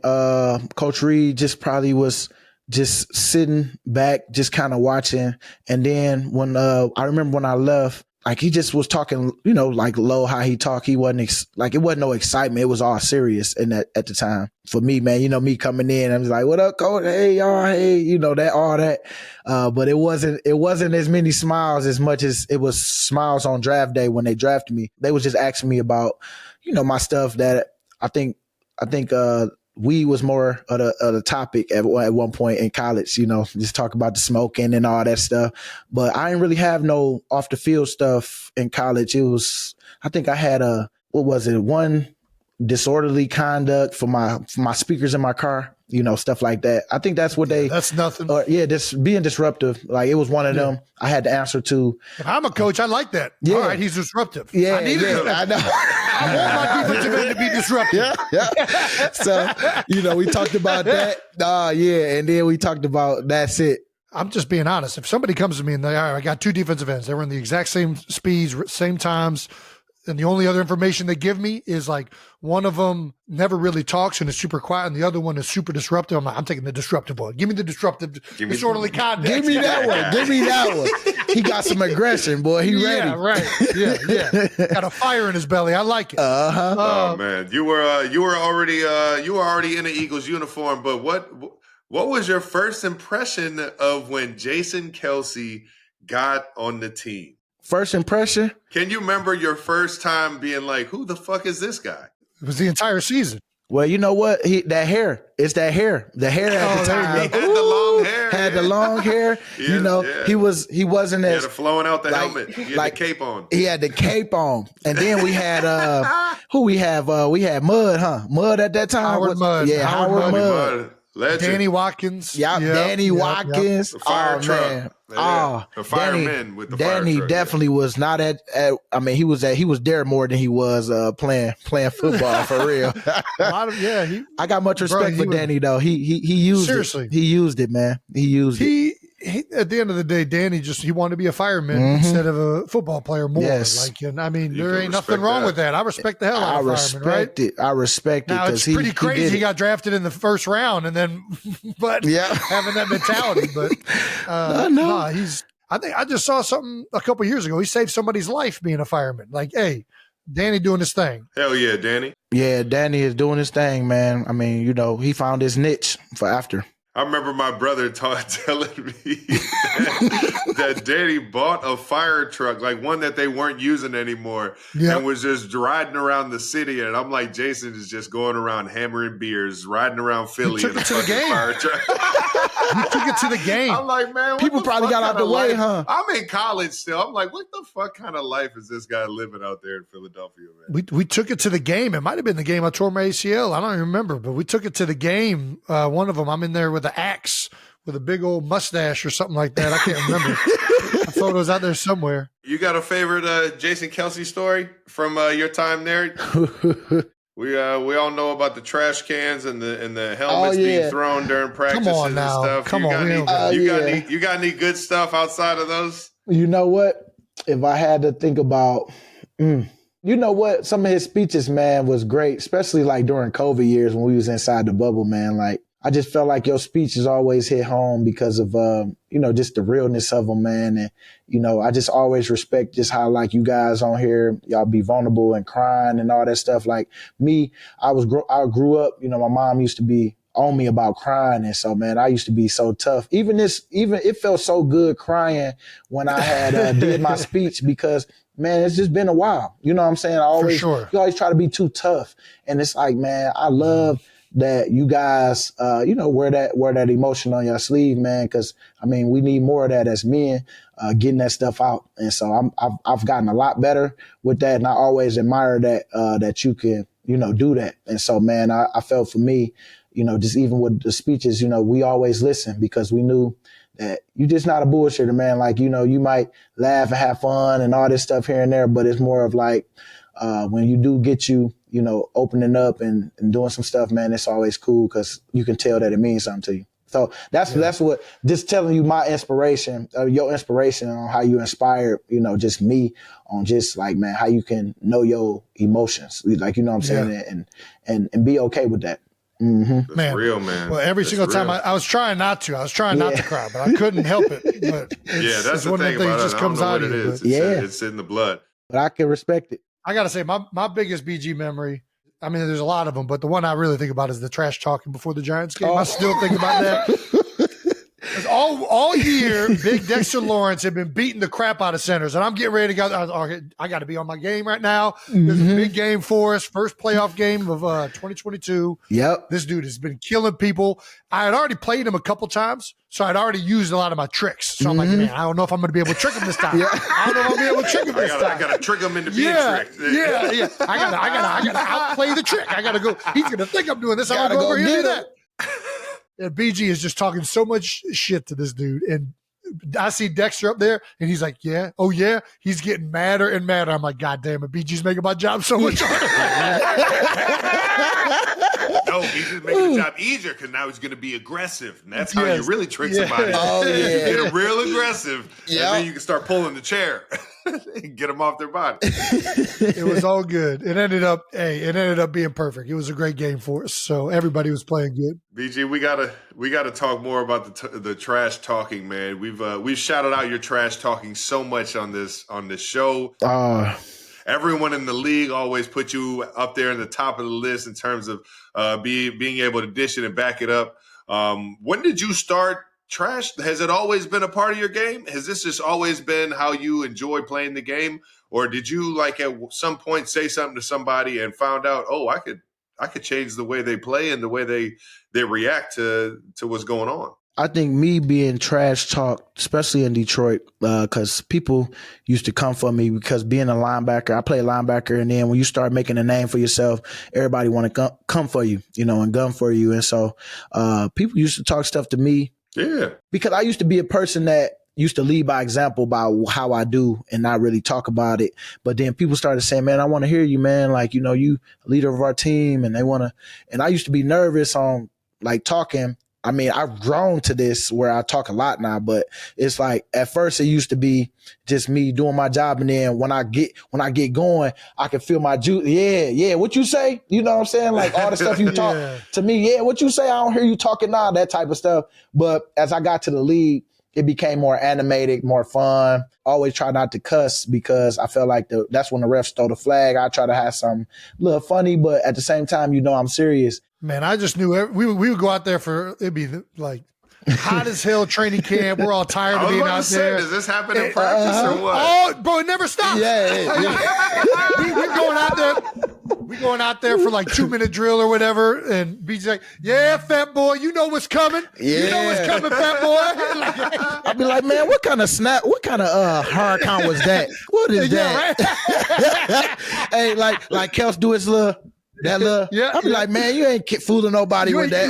Coach Reid just probably was just sitting back, just kind of watching. And then when I remember when I left, like he just was talking, like low, how he talked. He wasn't it wasn't no excitement. It was all serious at the time for me, man. Me coming in, I was like, "What up, coach? Hey, y'all, hey," that all that. But it wasn't as many smiles as much as it was smiles on draft day when they drafted me. They was just asking me about, my stuff that I think weed was more of the topic at one point in college, just talk about the smoking and all that stuff. But I didn't really have no off the field stuff in college. It was, I think I had one disorderly conduct for my speakers in my car, stuff like that. I think that's what that's nothing. Just being disruptive. Like it was one of them I had to answer to. If I'm a coach, I like that. Yeah. All right, he's disruptive. Yeah, I know. I want my defensive end to be disruptive. Yeah. So, we talked about that. And then we talked about that's it. I'm just being honest. If somebody comes to me and I got two defensive ends, they were in the exact same speeds, same times, and the only other information they give me is like one of them never really talks and is super quiet, and the other one is super disruptive. I'm like, I'm taking the disruptive one. Give me the disruptive, disorderly conduct. Give me that one. Give me that one. He got some aggression, boy. He ready. Yeah, right. Yeah. Got a fire in his belly. I like it. Uh-huh. Oh man, you were already in an Eagles uniform. But what was your first impression of when Jason Kelce got on the team? First impression? Can you remember your first time being like, who the fuck is this guy? It was the entire season. Well, you know what? That hair. It's that hair. The hair at the time. He had the long hair. Had the long hair. He wasn't as. He had it flowing out the helmet. He had the cape on. He had the cape on. And then we had, who we have? We had Mud, huh? Mud at that time. Howard Mudd. Yeah, Howard Mudd. Legend. Danny Watkins. Danny Watkins. The fire truck. Man. The firemen with the fire Danny truck. definitely was not at. He was there more than he was playing football for real. I got much respect for Danny though. He used seriously. it. He used it, man. He used it. He at the end of the day, Danny he wanted to be a fireman instead of a football player more. Yes. There ain't nothing wrong with that. I respect the hell out of firemen, right? I respect it. Now it's pretty crazy he got drafted in the first round and then, having that mentality. But I just saw something a couple years ago. He saved somebody's life being a fireman. Like, hey, Danny doing his thing. Hell yeah, Danny. Yeah, Danny is doing his thing, man. I mean, he found his niche for after. I remember my brother telling me that Danny bought a fire truck, like one that they weren't using anymore, and was just riding around the city. And I'm like, Jason is just going around hammering beers, riding around Philly in a fucking fire truck. You took it to the game. I'm like, man, people probably got out the way, huh? I'm in college still. I'm like, what the fuck kind of life is this guy living out there in Philadelphia, man? We took it to the game. It might have been the game I tore my ACL. I don't even remember, but we took it to the game. One of them, I'm in there with the axe with a big old mustache or something like that. I can't remember. The photo's out there somewhere. You got a favorite Jason Kelce story from your time there? We all know about the trash cans and the helmets being thrown during practices and stuff. Come on. You got any good stuff outside of those? You know what? If I had to think about, you know what? Some of his speeches, man, was great, especially like during COVID years when we was inside the bubble, man. Like, I just felt like your speeches always hit home because of, just the realness of them, man. And, I just always respect just how, like, you guys on here, y'all be vulnerable and crying and all that stuff. Like me, I grew up, my mom used to be on me about crying. And so, man, I used to be so tough. Even it felt so good crying when I had did my speech because, man, it's just been a while. You know what I'm saying? You always try to be too tough. And it's like, man, I love that you guys, wear that emotion on your sleeve, man. Because we need more of that as men, getting that stuff out. And so I've gotten a lot better with that, and I always admire that you can, do that. And so, man, I felt for me, just even with the speeches, we always listen because we knew that you're just not a bullshitter, man. Like, you might laugh and have fun and all this stuff here and there, but it's more of like when you do get opening up and doing some stuff, man, it's always cool because you can tell that it means something to you. So that's what, just telling you my inspiration, your inspiration on how you inspired, just me on just like, man, how you can know your emotions, like, what I'm saying, and be okay with that. Mm-hmm. That's real, man. Well, every single time I was trying not to. I was trying not to cry, but I couldn't help it. But that's the thing about it. Just comes out of you. It's in the blood. But I can respect it. I got to say, my biggest BG memory, there's a lot of them, but the one I really think about is the trash talking before the Giants game. I still think about that. All year, Big Dexter Lawrence had been beating the crap out of centers, and I'm getting ready to go. I got to be on my game right now. There's a big game for us, first playoff game of 2022. Yep. This dude has been killing people. I had already played him a couple times, so I'd already used a lot of my tricks. So I'm like, man, I don't know if I'm going to be able to trick him this time. I don't know if I'm going to be able to trick him this time. I got to trick him into being tricked. Yeah. I got to outplay the trick. I got to go. He's going to think I'm doing this. I'm going to go over here and do that. And BG is just talking so much shit to this dude. And I see Dexter up there, and he's like, yeah, oh, yeah. He's getting madder and madder. I'm like, God damn it, BG's making my job so much harder. No, he's just making the job easier because now he's going to be aggressive. And that's how you really trick somebody. Oh, yeah. You get them real aggressive, and then you can start pulling the chair and get them off their body. It was all good. It ended up being perfect. It was a great game for us. So everybody was playing good. BG, we gotta talk more about the trash talking, man. We've shouted out your trash talking so much on this show. Everyone in the league always put you up there in the top of the list in terms of being able to dish it and back it up. When did you start trash? Has it always been a part of your game? Has this just always been how you enjoy playing the game? Or did you like at some point say something to somebody and found out, oh, I could change the way they play and the way they react to what's going on? I think me being trash talked, especially in Detroit, because people used to come for me because being a linebacker, I play linebacker, and then when you start making a name for yourself, everybody want to come for you, and gun for you. And so people used to talk stuff to me. Yeah. Because I used to be a person that used to lead by example by how I do and not really talk about it. But then people started saying, man, I want to hear you, man. Like, you leader of our team, and and I used to be nervous on like talking. I've grown to this where I talk a lot now, but it's like at first it used to be just me doing my job, and then when I get going, I can feel my juice. Yeah, what you say? You know what I'm saying? Like all the stuff you talk to me. Yeah, what you say? I don't hear you talking now. That type of stuff. But as I got to the league, it became more animated, more fun. Always try not to cuss because I felt like that's when the refs throw the flag. I try to have something a little funny, but at the same time, I'm serious. Man, I just knew we would go out there it'd be like hot as hell training camp. We're all tired of being out there. Does this happen in practice or what? Oh, bro, it never stops. We're going out there for like 2-minute drill or whatever, and BJ's like, yeah, fat boy, you know what's coming. Yeah. You know what's coming, fat boy. I'd be like, man, what kind of hard count was that? What is that? Right? Hey, like Kels do his little. I'll be like, man, you ain't fooling nobody with that.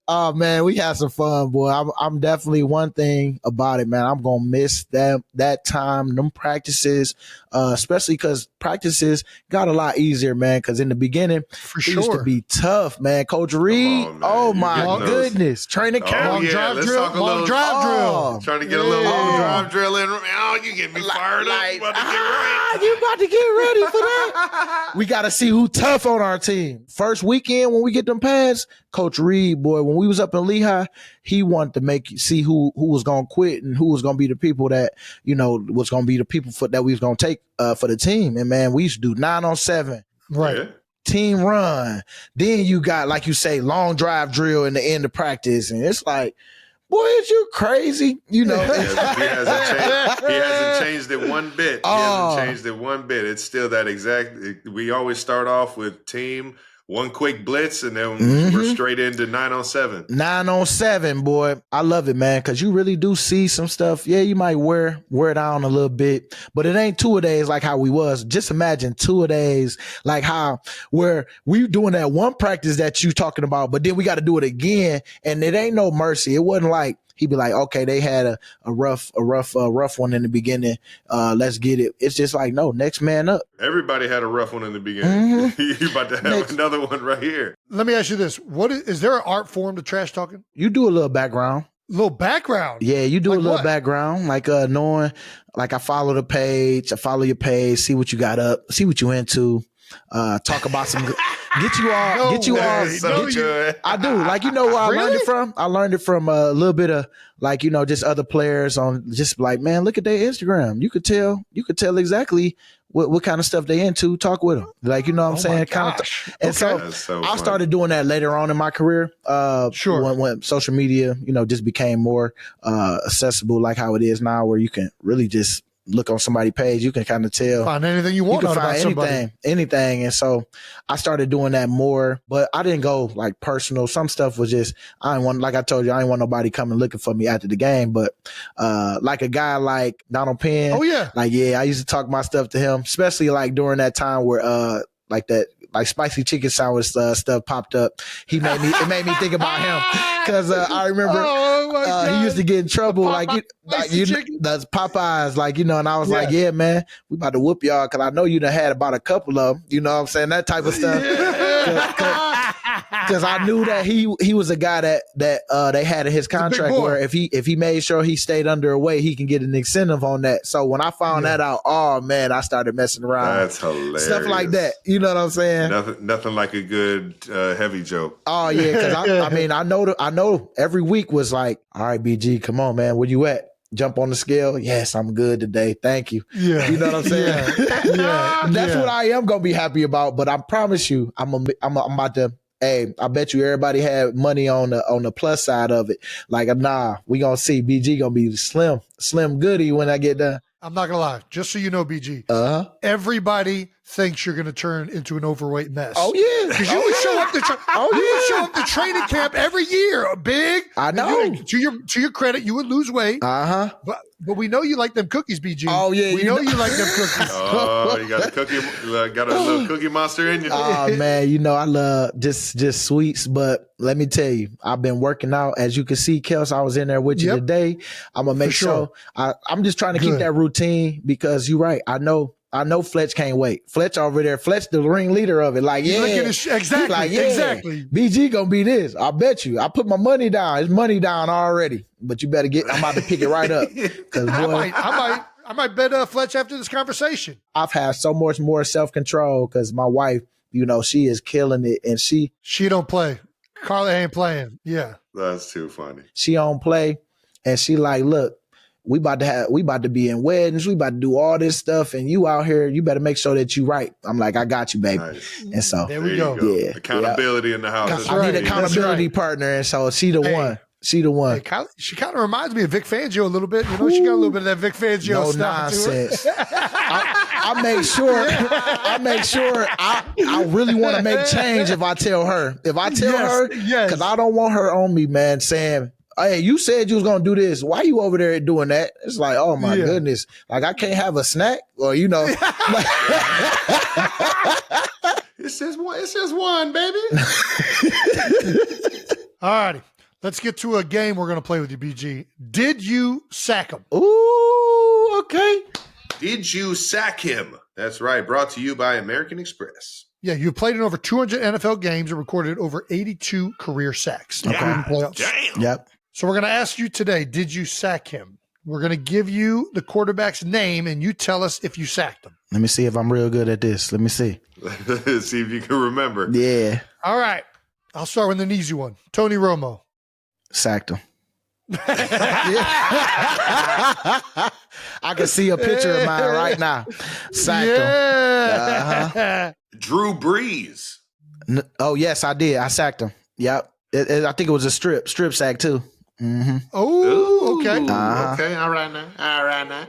Oh man, we had some fun, boy. I'm definitely one thing about it, man. I'm gonna miss that time, them practices, especially because practices got a lot easier, man. Because in the beginning, For it used to sure. be tough, man. Coach Reid, on, man. oh You're my getting those. goodness, training camp. Long drive let's drill. talk a Long little drive drill. Trying to get a little Yeah. long drive drill in. Oh, you get me fired up. You about to get right. You about to get ready for that? We got to see who tough on our team. First weekend when we get them pads, Coach Reid, boy, when we was up in Lehigh, he wanted to see who was going to quit and who was going to be the people that, was going to be the people that we was going to take for the team. And man, we used to do 9-on-7. Right. Yeah. Team run. Then you got, like you say, long drive drill in the end of practice. And it's like, boy, is you crazy? He hasn't changed it one bit. He Oh. hasn't changed it one bit. It's still that exact. We always start off with team, one quick blitz, and then we're straight into 9-on-7. 9-on-7, boy. I love it, man, because you really do see some stuff. Yeah, you might wear it down a little bit, but it ain't 2-a-days like how we was. Just imagine 2-a-days like how where we doing that one practice that you talking about, but then we got to do it again, and it ain't no mercy. It wasn't like he'd be like, okay, they had a rough one in the beginning. Let's get it. It's just like, no, next man up. Everybody had a rough one in the beginning. You about to have another one right here. Let me ask you this. Is there an art form to trash talking? You do a little background. Little background. Yeah, you do Like a little what? background, like knowing, like I follow the page, I follow your page, see what you got up, see what you into, talk about some, get you all. I do, like, where I learned it from? I learned it from a little bit of, like, just other players on, just like, man, look at their Instagram. You could tell exactly what kind of stuff they into. Talk with them, like, what I'm saying, kind of. And That's so so I funny. started doing that later on in my career. Sure. When social media, just became more accessible, like how it is now, where you can really just look on somebody's page, you can kind of tell. Find anything you want You out can about find somebody. anything. And so I started doing that more, but I didn't go like personal. Some stuff was just, like I told you, I didn't want nobody coming looking for me after the game. But like a guy like Donald Penn. Oh, yeah. Like, yeah, I used to talk my stuff to him, especially like during that time where like that, like spicy chicken sandwich stuff popped up. It made me think about him. Cause I remember he used to get in trouble, that's Popeyes, and I was like, yeah, man, we about to whoop y'all, cause I know you done had about a couple of them, you know what I'm saying, that type of stuff. Cause I knew that he was a guy that they had in his contract where if he made sure he stayed under a weight, he can get an incentive on that. So when I found that out, oh man, I started messing around. That's hilarious. Stuff like that, you know what I'm saying? Nothing like a good heavy joke. Oh yeah, because I know every week was like, all right, BG, come on, man, where you at? Jump on the scale. Yes, I'm good today. Thank you. Yeah, you know what I'm saying. That's what I am gonna be happy about. But I promise you, I'm about to. Hey, I bet you everybody had money on the plus side of it. Like, nah, we gonna see BG gonna be slim goody when I get done. I'm not gonna lie. Just so you know, BG, everybody thinks you're gonna turn into an overweight mess. Oh yeah, because you would show up show up to training camp every year, big. I know. To your credit, you would lose weight. But we know you like them cookies, BG. Oh yeah, we know you like them cookies. Oh, you got a little cookie monster in you. Oh man, I love just sweets. But let me tell you, I've been working out. As you can see, Kels, I was in there with you today. I'm gonna make sure. I'm just trying to keep that routine because you're right. I know Fletch can't wait. Fletch over there. Fletch the ring leader of it. Like, yeah. Exactly. Like, yeah, exactly. BG gonna be this. I bet you. I put my money down. It's money down already. But you better I'm about to pick it right up. Cause boy, I might bet Fletch after this conversation. I've had so much more self-control because my wife, she is killing it. And she don't play. Carla ain't playing. Yeah. That's too funny. She don't play. And she like, look, we about to be in weddings. We about to do all this stuff. And you out here, you better make sure that you right. I'm like, I got you, baby. Nice. And so there we go. Yeah. Accountability in the house. I need an accountability partner. And so she the one. She the one. Hey, she kind of reminds me of Vic Fangio a little bit. She got a little bit of that Vic Fangio stuff. Nonsense. I make sure I really want to make change if I tell her. If I tell her, because I don't want her on me, man, saying, hey, you said you was going to do this. Why you over there doing that? It's like, oh my goodness. Like, I can't have a snack or, It's just one. It's just one, baby. All righty. Let's get to a game we're going to play with you, BG. Did you sack him? Ooh, okay. Did you sack him? That's right. Brought to you by American Express. Yeah, you played in over 200 NFL games and recorded over 82 career sacks, including playoffs. Damn. Yep. So we're going to ask you today, did you sack him? We're going to give you the quarterback's name, and you tell us if you sacked him. Let me see if I'm real good at this. Let me see. See if you can remember. Yeah. All right. I'll start with an easy one. Tony Romo. Sacked him. I can see a picture of mine right now. Sacked him. Yeah. Drew Brees. Oh, yes, I did. I sacked him. Yep. I think it was a strip sack too. Mm-hmm. Oh, okay. Okay. All right now.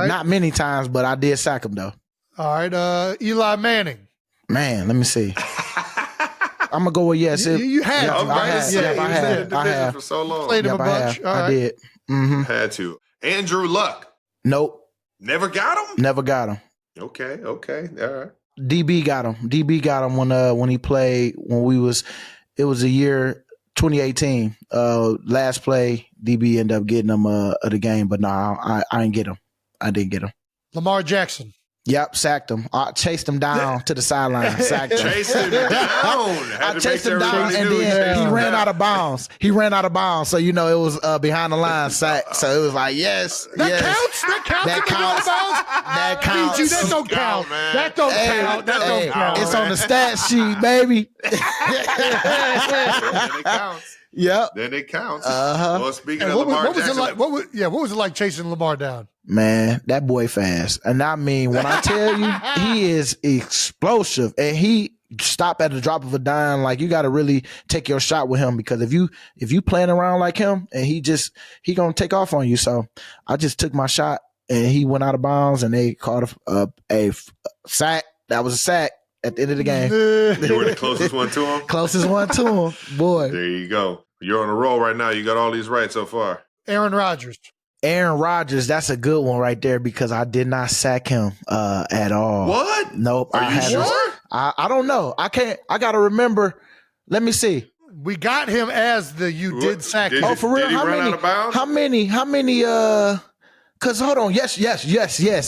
Not many times, but I did sack him though. All right. Eli Manning. Man, let me see. I'm gonna go with yes. You have. Yeah, to, I right? have. Yeah, Yeah, he I was have. there. I have for so long. Played him Yep, a bunch. All I right. did. Mm-hmm. Had to. Andrew Luck. Nope. Never got him. Never got him. Okay. All right. DB got him. DB got him when he played it was a year 2018. Last play, DB ended up getting him of the game, but no, I didn't get him. I didn't get him. Lamar Jackson. Yep, sacked him. I chased him down to the sideline. Sacked him. Chased him down. I chased him down, and then he ran out of bounds. So, it was behind the line sack. So it was like, yes, That yes. counts? That counts? That counts. BG, that don't count. man. That don't Hey, count. That hey, don't count. it's on the stat sheet, baby. Then it counts. Yep. Then it counts. Uh-huh. Well, speaking Hey, of Lamar what was it Jackson, like? What was it like chasing Lamar down? Man, that boy fast. And I mean, when I tell you, he is explosive, and he stop at the drop of a dime. Like, you got to really take your shot with him, because if you playing around like him, and he gonna take off on you. So I just took my shot, and he went out of bounds, and they called a sack. That was a sack at the end of the game. you were the closest one to him. Closest one to him, boy. There you go. You're on a roll right now. You got all these right so far. Aaron Rodgers. Aaron Rodgers, that's a good one right there, because I did not sack him at all. What? Nope. Are you sure? I don't know. I got to remember. Let me see. We got him as the you did sack him. Oh, for real? Did he run out of bounds? How many, because hold on. Yes.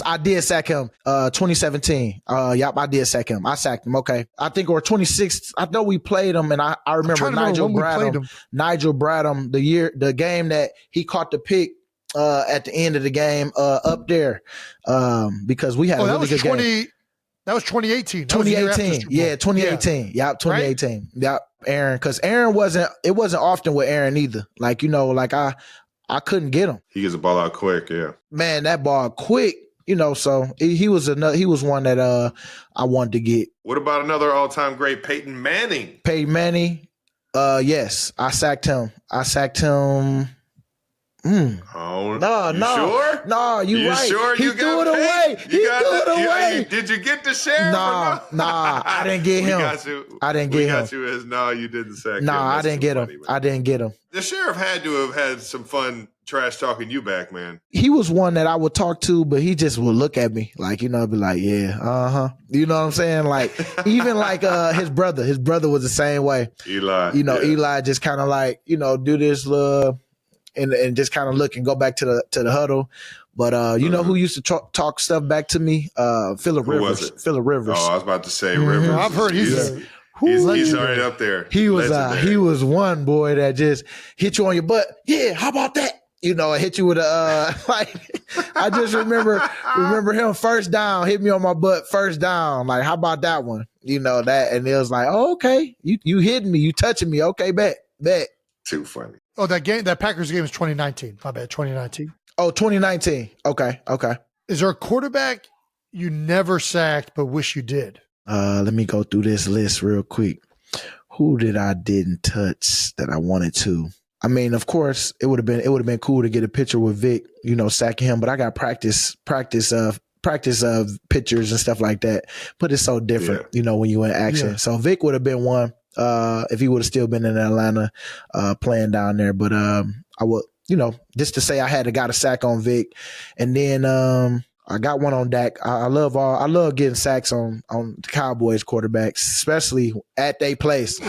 I did sack him. 2017. Yep, I did sack him. I sacked him. Okay. I think, or 26. I know we played him, and I remember Nigel Bradham, the game that he caught the pick at the end of the game up there, because we had a really good game. That was 2018. 2018. Yeah, 2018. Yeah. Yep, 2018. Right? Yep, Aaron. Because Aaron wasn't often with Aaron either. Like, I couldn't get him. He gets the ball out quick, yeah. Man, that ball quick, so he was one that I wanted to get. What about another all-time great, Peyton Manning? Peyton Manning, yes, I sacked him. Oh, no. Sure? No, you right. Sure He threw it away. He threw it away. Did you get the sheriff? Nah, I didn't get him. I didn't get him. We got you as no, you didn't sack him. Nah, I didn't get him. Man. I didn't get him. The sheriff had to have had some fun trash talking you back, man. He was one that I would talk to, but he just would look at me like, be like, yeah, uh-huh. You know what I'm saying? Like, even like his brother was the same way. Eli. Eli just kind of like, do this and just kind of look and go back to the huddle. But you know who used to talk stuff back to me? Phillip Rivers. Phillip Rivers. Oh, I was about to say Rivers. I've heard he's right up there. He was one boy that just hit you on your butt. Yeah, how about that? I hit you with a I just remember him first down, hit me on my butt first down. Like, how about that one? That, and it was like, oh, okay, you hitting me, you touching me. Okay, bet. Too funny. Oh, that Packers game is 2019. My bad, 2019. Oh, 2019. Okay. Is there a quarterback you never sacked but wish you did? Let me go through this list real quick. Who didn't touch that I wanted to? I mean, of course, it would have been cool to get a picture with Vic, sacking him, but I got practice of pictures and stuff like that. But it's so different, when you in action. Yeah. So Vic would have been one if he would have still been in Atlanta playing down there. But I would, just to say I got a sack on Vic. And then I got one on Dak. I love getting sacks on the Cowboys quarterbacks, especially at their place.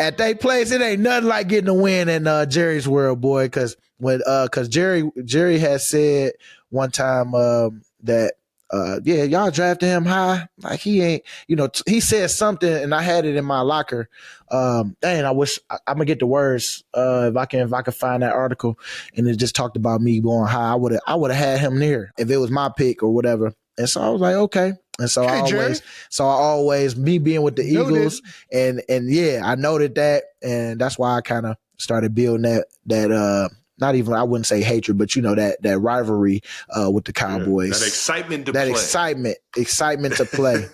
At their place, it ain't nothing like getting a win in Jerry's world, boy. Because Jerry has said one time that y'all drafted him high. Like he ain't, he said something, and I had it in my locker. I wish I'm gonna get the words if I can find that article, and it just talked about me going high. I would have had him near if it was my pick or whatever. And so I was like, okay. And so I always me being with the Eagles, and yeah, I noted that, and that's why I kind of started building that not even, I wouldn't say hatred, but that rivalry with the Cowboys. That excitement to play. Excitement to play,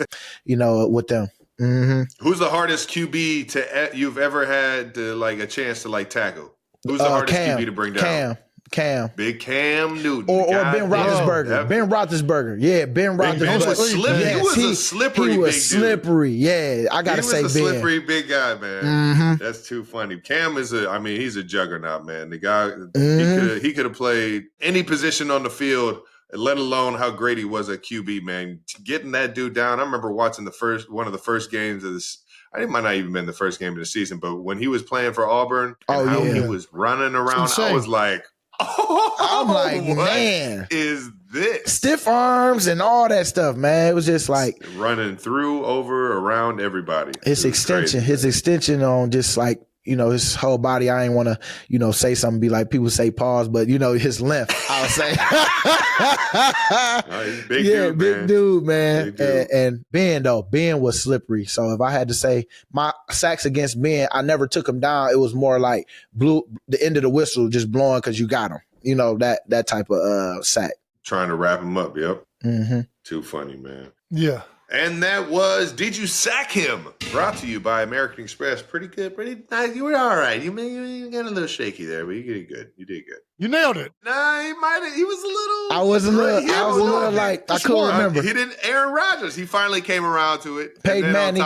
with them. Mm-hmm. Who's the hardest QB you've ever had to a chance to tackle? Who's the hardest QB to bring down? Cam. Big Cam Newton. Or Ben Roethlisberger. Ben Roethlisberger. Yeah, Ben Roethlisberger. Ben was slippery. Yes, he was a slippery he was big slippery. Dude. Yeah, I got to say Ben. He was a slippery big guy, man. Mm-hmm. That's too funny. Cam is he's a juggernaut, man. The guy, he could have played any position on the field, let alone how great he was at QB, man. Getting that dude down. I remember watching one of the first games of this. It might not even been the first game of the season, but when he was playing for Auburn and how he was running around, I was like, I'm like, what man, is this? Stiff arms and all that stuff, man. It was just like running through, over, around everybody. His extension on just his whole body. I ain't want to, say something, be like people say pause, but his length, I'll say. He's big dude, man. Big dude. And Ben was slippery. So if I had to say my sacks against Ben, I never took him down. It was more like the end of the whistle just blowing because you got him. That type of sack. Trying to wrap him up. Yep. Mm-hmm. Too funny, man. Yeah. And that was Did You Sack Him? Brought to you by American Express. Pretty good, pretty nice. You were all right. You got a little shaky there, but you did good. You did good. You nailed it. Nah, he was a little. I was a little like, I couldn't remember. He didn't. Aaron Rodgers. He finally came around to it. Peyton Manning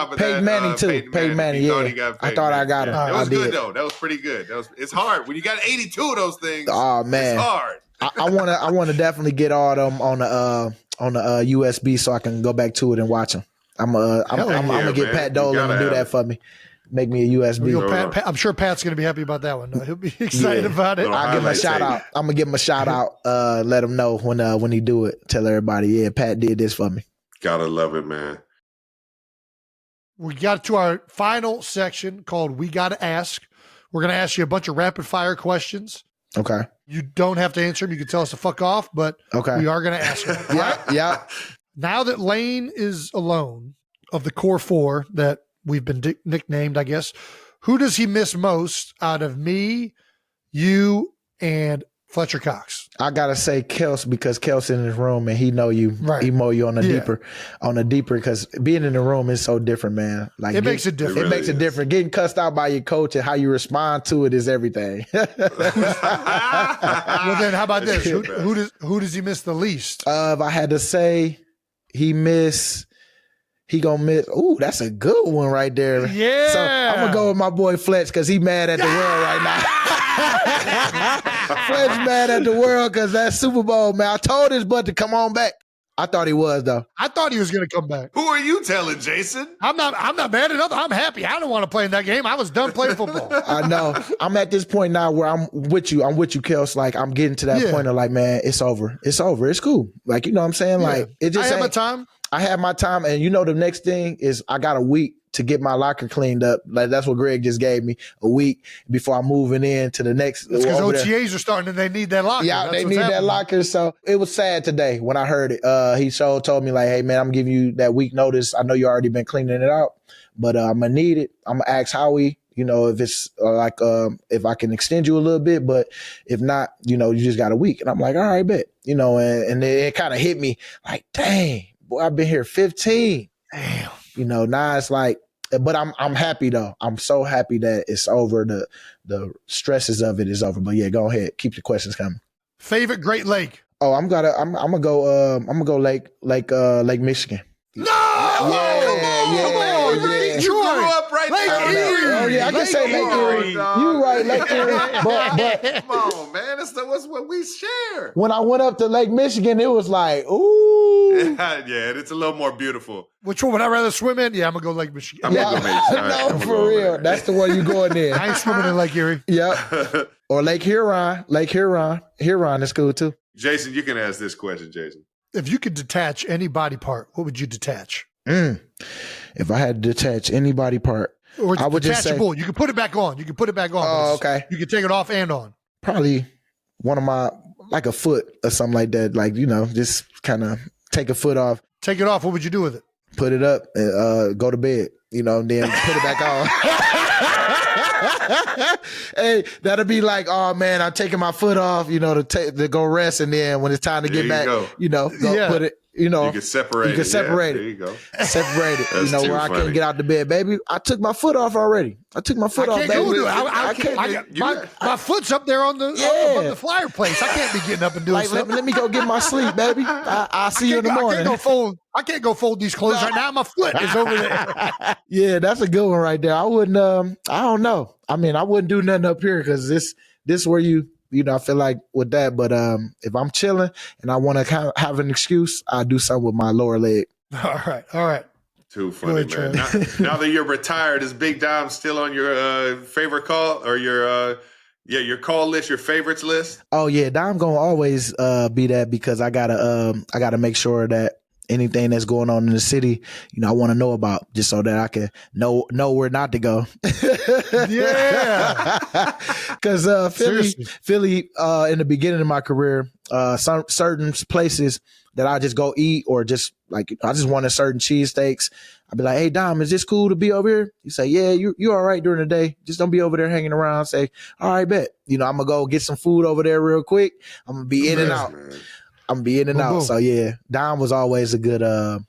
too. Peyton Manning, yeah. I thought I got him. It was good though. That was pretty good. It's hard when you got 82 of those things. Oh man, it's hard. I want to definitely get all them on the USB so I can go back to it and watch them. I'm gonna get Pat Dolan to do that for me. Make me a USB. Pat, I'm sure Pat's going to be happy about that one. He'll be excited about it. I'll give him a shout out. I'm gonna give him a shout out. Let him know when he do it. Tell everybody, yeah, Pat did this for me. Gotta love it, man. We got to our final section called We Gotta Ask. We're going to ask you a bunch of rapid fire questions. Okay. You don't have to answer them. You can tell us to fuck off, but we are going to ask them. Yeah. Now that Lane is alone, of the core four that we've been nicknamed, I guess, who does he miss most out of me, you, and Fletcher Cox? I gotta say Kelce, because Kelce in his room and he know you. Right. He know you on a deeper, because being in the room is so different, man. Like it makes it different. It makes it different. Getting cussed out by your coach and how you respond to it is everything. Well, then how about this? Who does he miss the least? If I had to say, he gonna miss. Ooh, that's a good one right there. Yeah. So I'm gonna go with my boy Fletch because he mad at the world right now. Fletch mad at the world because that Super Bowl, man. I told his butt to come on back. I thought he was though. I thought he was gonna come back. Who are you telling, Jason? I'm not mad at nothing. I'm happy. I don't want to play in that game. I was done playing football. I know. I'm at this point now where I'm with you, Kels. Like I'm getting to that point of like, man, it's over. It's over. It's cool. Like, you know what I'm saying? Like it just I had my time. I had my time, and the next thing is I got a week to get my locker cleaned up. Like that's what Greg just gave me, a week before I'm moving in to the next. It's because OTAs are starting and they need that locker. Yeah, they need that locker. So it was sad today when I heard it. He told me like, hey man, I'm giving you that week notice. I know you already been cleaning it out, but I'm gonna need it. I'm gonna ask Howie, if it's if I can extend you a little bit, but if not, you just got a week. And I'm like, all right, bet. And it kind of hit me like, dang. Boy, I've been here 15. Damn. Now it's like, but I'm happy though. I'm so happy that it's over. The stresses of it is over. But yeah, go ahead. Keep the questions coming. Favorite Great Lake? Oh, I'm gonna go Lake Michigan. No! Yeah, Come on! Detroit. You grew up right there. Oh yeah, I can say Lake Erie. You right, Lake Erie. But Come on, man. That's what we share. when I went up to Lake Michigan, it was like, ooh. Yeah, it's a little more beautiful. Which one would I rather swim in? Yeah, I'm gonna go Lake Michigan. I'm gonna go Mason. No, for real. That's the one you going in. I ain't swimming in Lake Erie. Yep. Or Lake Huron. Lake Huron. Huron is cool too. Jason, you can ask this question, Jason. If you could detach any body part, what would you detach? If I had to detach any body part, Or I would just say, detachable. You can put it back on. Oh, okay. You can take it off and on. probably one of my, like a foot or something like that. Like, just kind of take a foot off, Take it off. What would you do with it? put it up, and go to bed, and then put it back on. Hey, that'll be like, oh man, I'm taking my foot off, to go rest, and then when it's time to get back, go. Put it, You can separate it. You can separate There it. you go. Separate it. That's too where I funny. can't get out the bed, baby. I took my foot off already. I took my foot off, I can't baby. go do it. I can't. My foot's up there on the Yeah. on the fireplace. I can't be getting up and doing Like, stuff. let me go get my sleep, baby. I'll see you in the morning. I can't go fold these clothes right now. My foot is over there. Yeah, that's a good one right there. I wouldn't. I don't know. I mean, I wouldn't do nothing up here because this where I feel like with that. But if I'm chilling and I want to kind of have an excuse, I do something with my lower leg. All right. Too funny, ahead, man. Now that you're retired, is Big Dom still on your favorite call or your call list, your favorites list? Oh yeah, I'm gonna always be that because I gotta make sure that anything that's going on in the city, I want to know about, just so that I can know where not to go. Yeah. Because Philly, in the beginning of my career, some certain places that I just go eat, or just like I just wanted certain cheesesteaks. I'd be like, "Hey Dom, is this cool to be over here?" You say, "Yeah, you all right during the day. Just don't be over there hanging around." Say, "All right, bet." I'm gonna go get some food over there real quick. I'm gonna be in and out. I'm gonna be in and out. Boom. So yeah, Dom was always a good.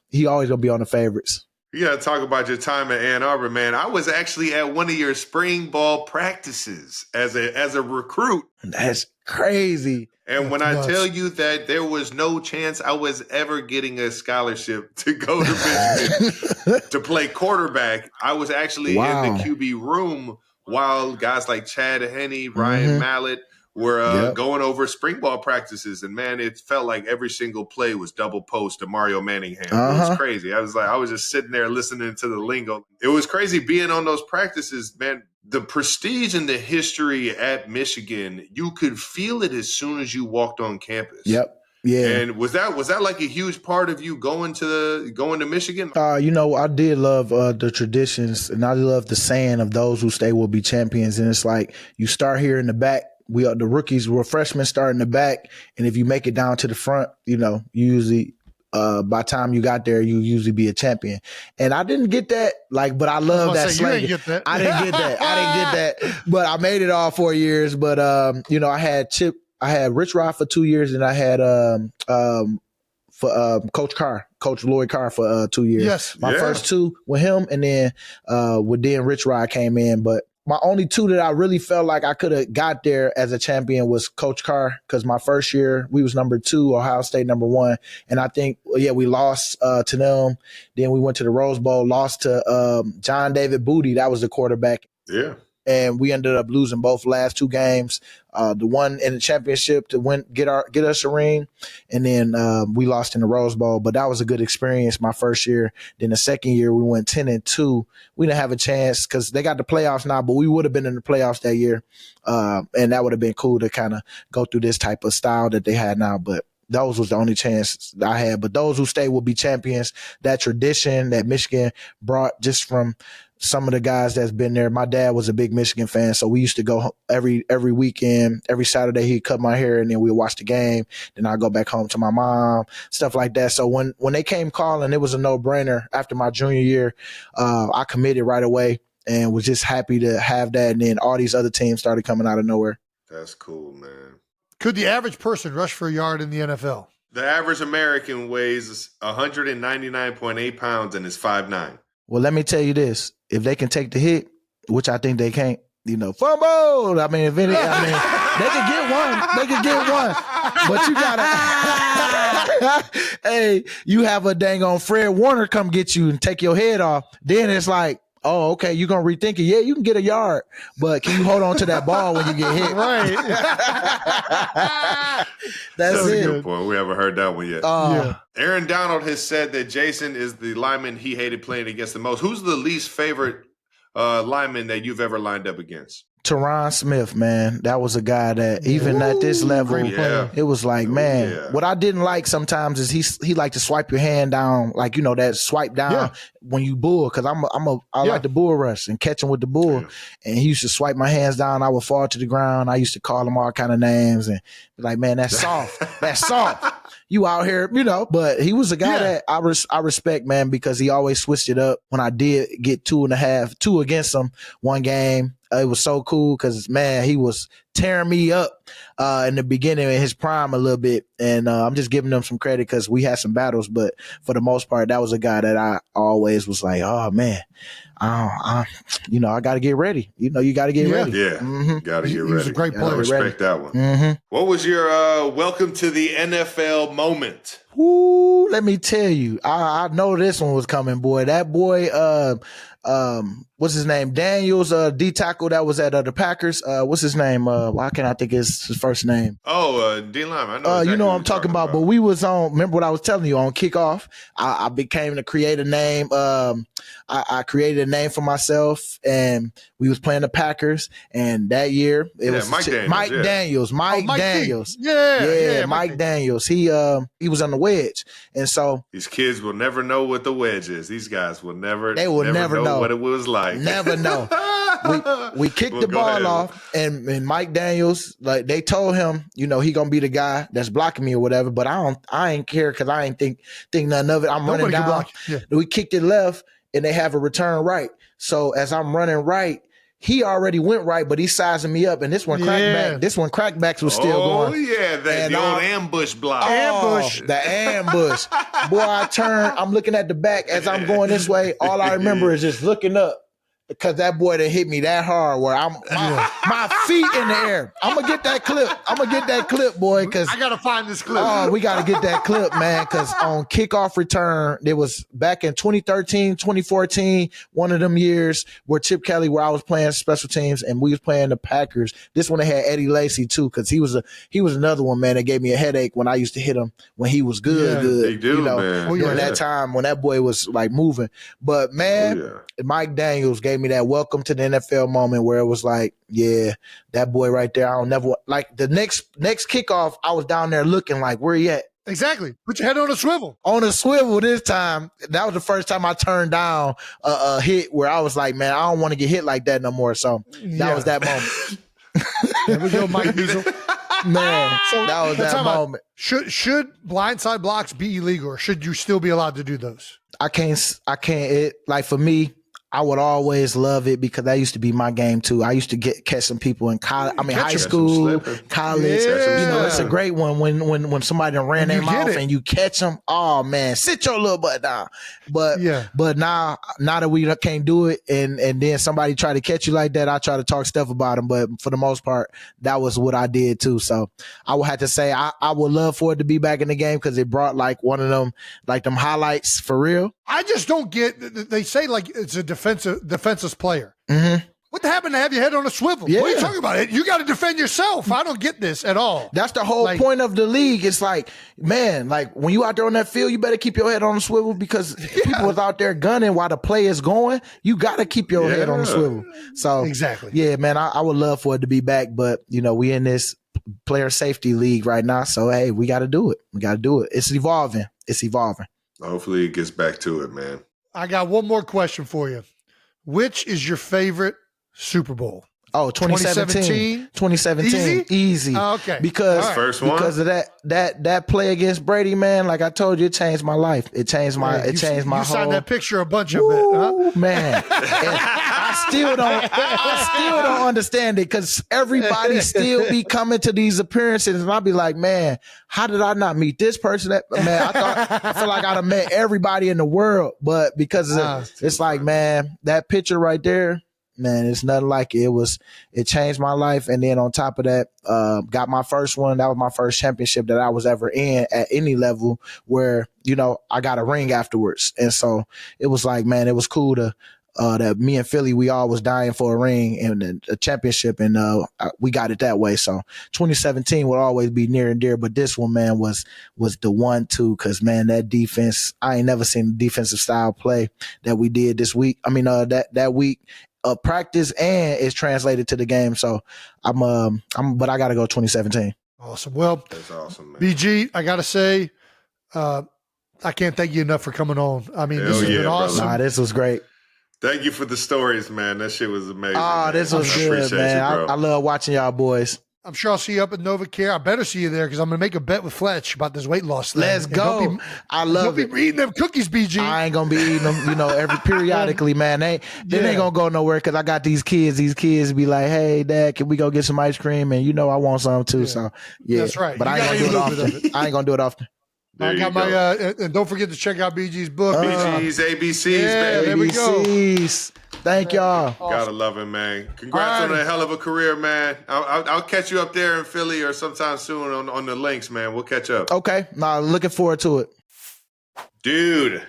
He always gonna be on the favorites. You got to talk about your time at Ann Arbor, man. I was actually at one of your spring ball practices as a recruit. That's crazy. And when I tell you that there was no chance I was ever getting a scholarship to go to Michigan to play quarterback, I was actually in the QB room while guys like Chad Henne, Ryan Mallett were going over spring ball practices. And man, it felt like every single play was double post to Mario Manningham. It was crazy. I was just sitting there listening to the lingo. It was crazy being on those practices, man. The prestige and the history at Michigan, you could feel it as soon as you walked on campus. Yep. Yeah. And was that like a huge part of you going to Michigan? I did love the traditions, and I love the saying of those who stay will be champions. And it's like you start here in the back. The rookies were freshmen start in the back, and if you make it down to the front, you usually by the time you got there, you usually be a champion. And I didn't get that, but I love that slogan. I didn't get that. But I made it all 4 years. But I had Rich Rod for 2 years, and I had Coach Lloyd Carr for 2 years. Yes. My first two with him, and then Rich Rod came in. But my only two that I really felt like I could have got there as a champion was Coach Carr, because my first year we was number 2, Ohio State number 1, and I think we lost to them. Then we went to the Rose Bowl, lost to John David Booty. That was the quarterback. Yeah. And we ended up losing both last 2 games. The one in the championship to get us a ring, and then we lost in the Rose Bowl. But that was a good experience my first year. Then the second year we went 10-2. We didn't have a chance because they got the playoffs now, but we would have been in the playoffs that year, and that would have been cool to kind of go through this type of style that they had now. But those was the only chance I had. But those who stay will be champions. That tradition that Michigan brought just from some of the guys that's been there. My dad was a big Michigan fan, so we used to go every weekend, every Saturday. He'd cut my hair, and then we'd watch the game. Then I'd go back home to my mom, stuff like that. So when they came calling, it was a no-brainer. After my junior year, I committed right away and was just happy to have that. And then all these other teams started coming out of nowhere. That's cool, man. Could the average person rush for a yard in the NFL? The average American weighs 199.8 pounds and is 5'9". Well, let me tell you this. If they can take the hit, which I think they can't, fumble. I mean, they can get one. But you gotta, hey, you have a dang on Fred Warner come get you and take your head off. Then it's like, Oh, okay. You're going to rethink it. Yeah, you can get a yard, but can you hold on to that ball when you get hit? Right. That's a it. good point. We haven't heard that one yet. Aaron Donald has said that Jason is the lineman he hated playing against the most. Who's the least favorite lineman that you've ever lined up against? Teron Smith, man, that was a guy that even at this level, it was like, man, what I didn't like sometimes is he liked to swipe your hand down, like, you know, that swipe down when you bull, because I like the bull rush and catch him with the bull, and he used to swipe my hands down. I would fall to the ground. I used to call him all kind of names and be like, man, that's soft, that's soft. You out here, you know, but he was a guy that I respect, man, because he always switched it up. When I did get 2 against him one game, it was so cool because, man, he was tearing me up in the beginning in his prime a little bit. And I'm just giving him some credit because we had some battles. But for the most part, that was a guy that I always was like, oh, man, I got to get ready. You know, you got to get ready. Yeah, got to get ready. He was a great player. I respect that one. What was your welcome to the NFL moment? Ooh, let me tell you, I know this one was coming, boy. That boy, what's his name? Daniels, D tackle that was at the Packers. What's his name? Why can't I think his first name? Oh, D line. I know. Exactly you know what I'm talking about. But we was on. Remember what I was telling you on kickoff? I became to create a name. I created a name for myself, and we was playing the Packers. And that year it was Mike Daniels. Mike Daniels. Yeah, Mike Daniels. He was on the wedge, and so these kids will never know what the wedge is. These guys will never. They will never know what it was like. Never know. We kicked the ball off, and Mike Daniels, like, they told him, you know, he gonna be the guy that's blocking me or whatever. But I ain't care because I ain't think nothing of it. I'm running down. We kicked it left, and they have a return right. So as I'm running right, he already went right, but he's sizing me up, and this one crackback. This one crackbacks was still going. Oh yeah, the old ambush block. The ambush. Boy, I turn. I'm looking at the back as I'm going this way. All I remember is just looking up, because that boy that hit me that hard where my feet in the air. I'm going to get that clip, boy, because I got to find this clip. Oh, we got to get that clip, man, because on kickoff return, it was back in 2013, 2014, one of them years where Chip Kelly, where I was playing special teams, and we was playing the Packers. This one, they had Eddie Lacy, too, because he was another one, man, that gave me a headache when I used to hit him when he was good. Big dude, you know, man. During that time when that boy was, like, moving. But, man, Mike Daniels gave me that welcome to the NFL moment where it was like, yeah, that boy right there. I'll never, like, the next kickoff, I was down there looking like, where he at? Exactly. Put your head on a swivel. On a swivel this time. That was the first time I turned down a hit where I was like, man, I don't want to get hit like that no more. So that was that moment. There we go, Mike Diesel. Man, so that was that moment. Should blindside blocks be illegal, or should you still be allowed to do those? I can't. Like, for me, I would always love it because that used to be my game too. I used to catch some people in college. I mean, high school, college. Yeah. You know, it's a great one when somebody done ran their mouth and you catch them. Oh man, sit your little butt down. But now that we can't do it, and then somebody try to catch you like that, I try to talk stuff about them. But for the most part, that was what I did too. So I would have to say I would love for it to be back in the game because it brought like one of them, like them highlights for real. I just don't get. They say like it's a defenseless player. Mm-hmm. What happened to have your head on a swivel? Yeah. What are you talking about? You got to defend yourself. I don't get this at all. That's the whole point of the league. It's like, man, like when you out there on that field, you better keep your head on the swivel because people was out there gunning while the play is going. You got to keep your head on the swivel. So exactly. Yeah, man, I would love for it to be back, but you know, we in this player safety league right now. So, hey, we got to do it. It's evolving. Hopefully it gets back to it, man. I got one more question for you. Which is your favorite Super Bowl? Oh, 2017. 2017. Easy. Oh, okay. Because first one? Because of that play against Brady, man, like I told you, it changed my life. It changed my whole. You signed that picture a bunch of it, huh? Man. I still don't understand it because everybody still be coming to these appearances and I'll be like, man, how did I not meet this person? I feel like I'd have met everybody in the world, but because it's like, man, that picture right there, man, it's nothing like it. It changed my life. And then on top of that, got my first one. That was my first championship that I was ever in at any level where, you know, I got a ring afterwards. And so it was like, man, it was cool to that me and Philly, we all was dying for a ring and a championship, and we got it that way. So 2017 will always be near and dear, but this one, man, was the one too, because man, that defense, I ain't never seen the defensive style play that we did this week. I mean, that week of practice, and it's translated to the game. So but I got to go 2017. Awesome. Well, That's awesome, man. BG, I got to say, I can't thank you enough for coming on. I mean, this has been awesome. Nah, this was great. Thank you for the stories, man. That shit was amazing. This was good, man. I love watching y'all boys. I'm sure I'll see you up at NovaCare. I better see you there because I'm going to make a bet with Fletch about this weight loss thing. Let's go. I love it. Don't be eating them cookies, BG. I ain't going to be eating them, every periodically, man. They ain't going to go nowhere because I got these kids. These kids be like, hey, Dad, can we go get some ice cream? And I want some too. Yeah. So, yeah. That's right. But I ain't going to do it often. I ain't going to do it often. I got my, and don't forget to check out BG's book. BG's ABCs, baby. There we go. ABCs. Thank y'all. Awesome. Gotta love him, man. Congrats on a hell of a career, man. I'll catch you up there in Philly or sometime soon on the links, man. We'll catch up. Okay. Looking forward to it. Dude,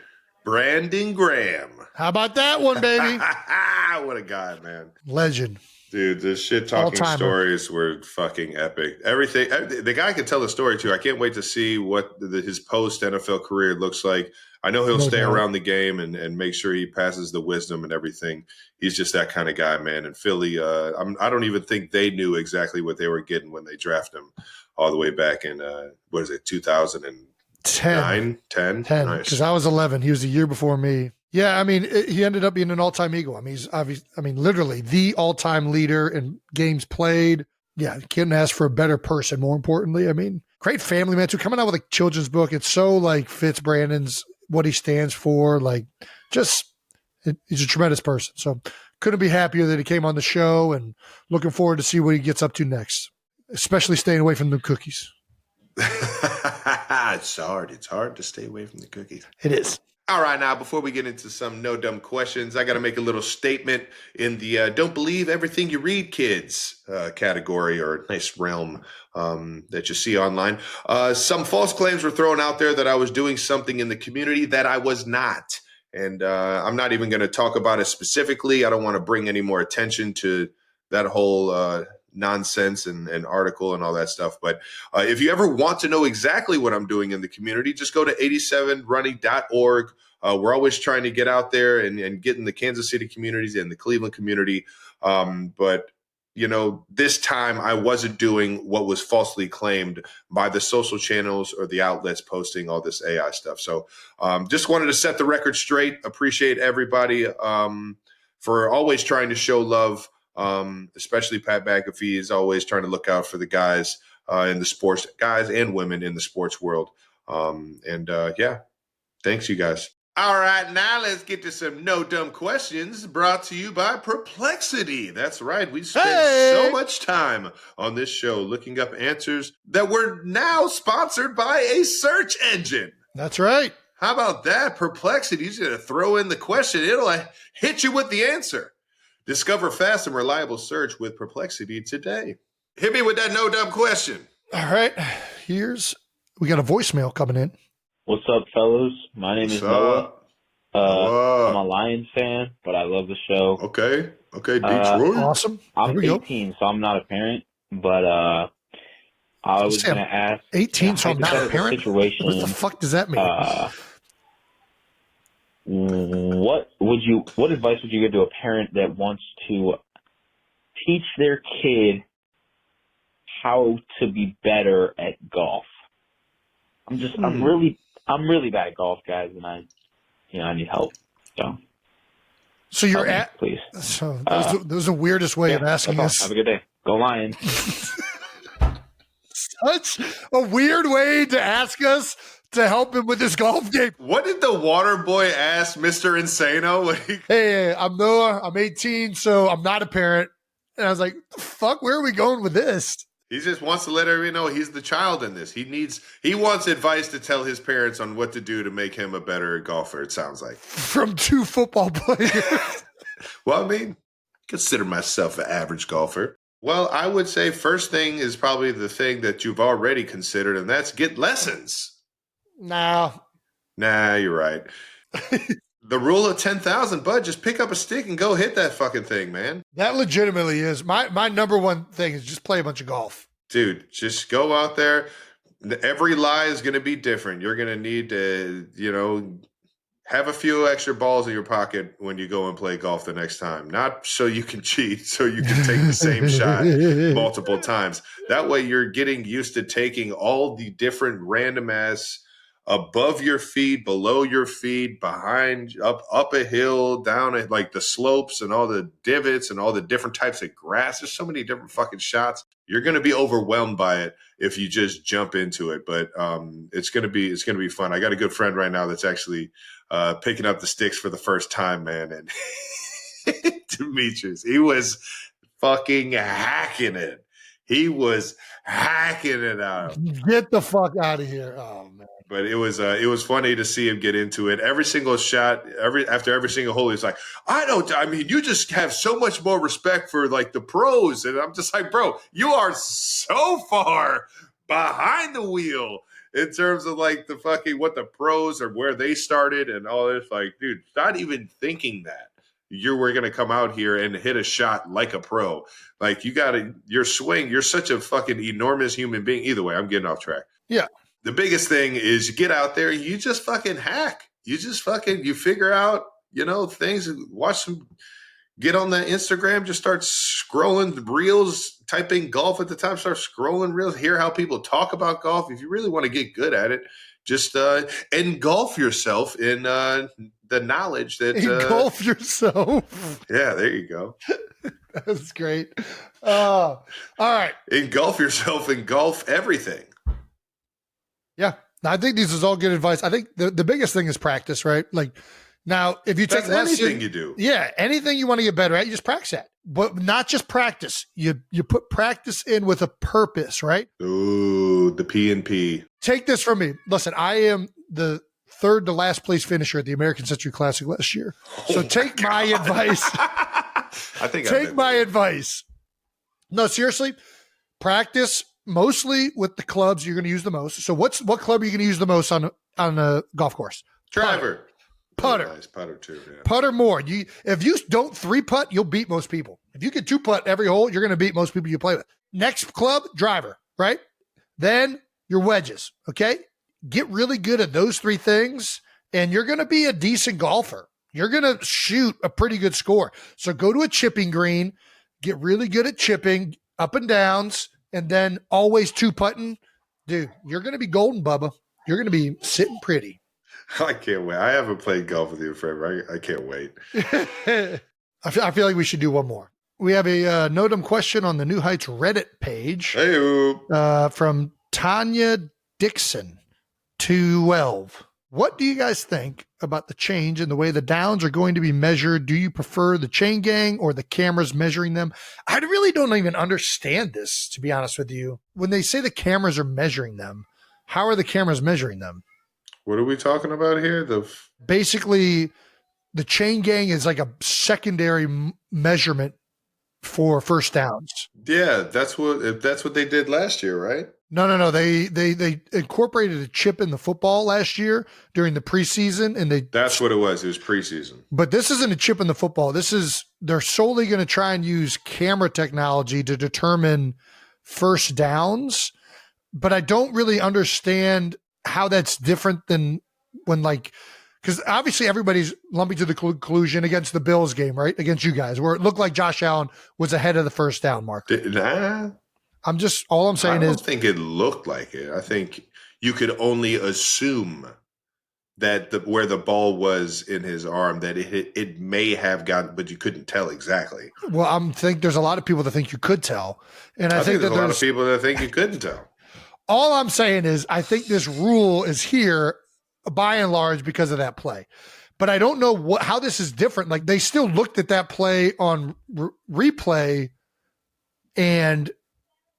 Brandon Graham. How about that one, baby? What a guy, man. Legend. Dude, the shit talking stories were fucking epic. Everything. The guy can tell a story too. I can't wait to see what his post NFL career looks like. I know he'll stay around the game and make sure he passes the wisdom and everything. He's just that kind of guy, man. And Philly, I don't even think they knew exactly what they were getting when they drafted him all the way back in 2010? 10. Nice. Because I was 11. He was a year before me. Yeah, I mean, he ended up being an all-time Eagle. I mean, he's literally the all-time leader in games played. Yeah, couldn't ask for a better person. More importantly, I mean, great family man too. Coming out with a children's book, it's so fits Brandon's what he stands for. He's a tremendous person. So couldn't be happier that he came on the show, and looking forward to see what he gets up to next. Especially staying away from the cookies. It's hard. It's hard to stay away from the cookies. It is. All right, now, before we get into some no dumb questions, I got to make a little statement in the don't believe everything you read, kids category or nice realm that you see online. Some false claims were thrown out there that I was doing something in the community that I was not. And I'm not even going to talk about it specifically. I don't want to bring any more attention to that whole nonsense and article and all that stuff. But if you ever want to know exactly what I'm doing in the community, just go to 87running.org. We're always trying to get out there and get in the Kansas City communities and the Cleveland community. But this time I wasn't doing what was falsely claimed by the social channels or the outlets posting all this AI stuff. So just wanted to set the record straight. Appreciate everybody for always trying to show love. Especially Pat McAfee is always trying to look out for the guys in the sports, guys and women in the sports world. Thanks you guys. All right, now let's get to some no dumb questions brought to you by Perplexity. That's right. We spent so much time on this show looking up answers that we're now sponsored by a search engine. That's right. How about that? Perplexity, you just throw in the question. It'll hit you with the answer. Discover fast and reliable search with Perplexity today. Hit me with that no dumb question. All right. We got a voicemail coming in. What's up, fellas? My name is Noah. I'm a Lions fan, but I love the show. Okay, Detroit. Awesome. I'm 18, so I'm not a parent, but I was going to ask. 18, so I'm not a parent? Situation, what the fuck does that mean? What advice would you give to a parent that wants to teach their kid how to be better at golf? I'm really bad at golf, guys, and I need help. So you're please. So that was the weirdest way of asking us. Have a good day. Go Lions. Such a weird way to ask us to help him with his golf game. What did the water boy ask Mr. Insano? Hey, I'm Noah. I'm 18, so I'm not a parent. And I was like, fuck, where are we going with this? He just wants to let everybody know he's the child in this. He wants advice to tell his parents on what to do to make him a better golfer, it sounds like. From two football players. Well, I mean, consider myself an average golfer. Well, I would say first thing is probably the thing that you've already considered, and that's get lessons. Nah, you're right. The rule of 10,000, bud. Just pick up a stick and go hit that fucking thing, man. That legitimately is my number one thing is just play a bunch of golf. Dude, just go out there. Every lie is going to be different. You're going to need to, have a few extra balls in your pocket when you go and play golf the next time. Not so you can cheat, so you can take the same shot multiple times. That way you're getting used to taking all the different random ass above your feet, below your feet, behind, up a hill, down at like the slopes and all the divots and all the different types of grass. There's so many different fucking shots. You're going to be overwhelmed by it if you just jump into it. But it's going to be fun. I got a good friend right now that's actually picking up the sticks for the first time, man. And Demetrius, he was fucking hacking it. He was hacking it out. Get the fuck out of here. Oh, man. But it was funny to see him get into it. Every single shot, after every single hole, he's like, you just have so much more respect for like the pros. And I'm just like, bro, you are so far behind the wheel in terms of like the fucking what the pros or where they started and all this. Like, dude, not even thinking that you were going to come out here and hit a shot like a pro. Like your swing, you're such a fucking enormous human being. Either way, I'm getting off track. Yeah. The biggest thing is you get out there, you just fucking hack. You figure out, things, watch some, get on the Instagram, just start scrolling reels, type in golf at the time, start scrolling reels, hear how people talk about golf. If you really want to get good at it, just engulf yourself in the knowledge that engulf yourself. Yeah, there you go. That's great. All right. Engulf yourself, engulf everything. Yeah. I think this is all good advice. I think the biggest thing is practice, right? Like now, if you take anything you do. Yeah, anything you want to get better at, you just practice at. But not just practice. You put practice in with a purpose, right? Ooh, the P&P. Take this from me. Listen, I am the third to last place finisher at the American Century Classic last year. So take my advice. Take my advice. No, seriously, practice mostly with the clubs you're going to use the most. So what club are you going to use the most on a golf course? Driver. Putter. Nice putter too. Yeah. Putter more. If you don't 3-putt, you'll beat most people. If you can 2-putt every hole, you're going to beat most people you play with. Next club, driver, right? Then your wedges, okay? Get really good at those 3 things, and you're going to be a decent golfer. You're going to shoot a pretty good score. So go to a chipping green, get really good at chipping, up and downs, and then always 2-putting. Dude, you're going to be golden, Bubba. You're going to be sitting pretty. I can't wait. I haven't played golf with you forever. I can't wait. I feel like we should do one more. We have a Notum question on the New Heights Reddit page. From Tanya Dixon, 212. What do you guys think about the change in the way the downs are going to be measured? Do you prefer the chain gang or the cameras measuring them? I really don't even understand this, to be honest with you. When they say the cameras are measuring them, how are the cameras measuring them? What are we talking about here? Basically, the chain gang is like a secondary measurement for first downs. Yeah, that's what they did last year, right? No. They incorporated a chip in the football last year during the preseason, and that's what it was. It was preseason. But this isn't a chip in the football. They're solely going to try and use camera technology to determine first downs. But I don't really understand how that's different than when because obviously everybody's lumping to the conclusion against the Bills game, right? Against you guys, where it looked like Josh Allen was ahead of the first down marker. All I'm saying is, I don't think it looked like it. I think you could only assume that where the ball was in his arm, that it may have gotten, but you couldn't tell exactly. Well, I think there's a lot of people that think you could tell. And I think that there's a lot of people that think you couldn't tell. All I'm saying is I think this rule is here by and large because of that play. But I don't know how this is different. Like they still looked at that play on replay and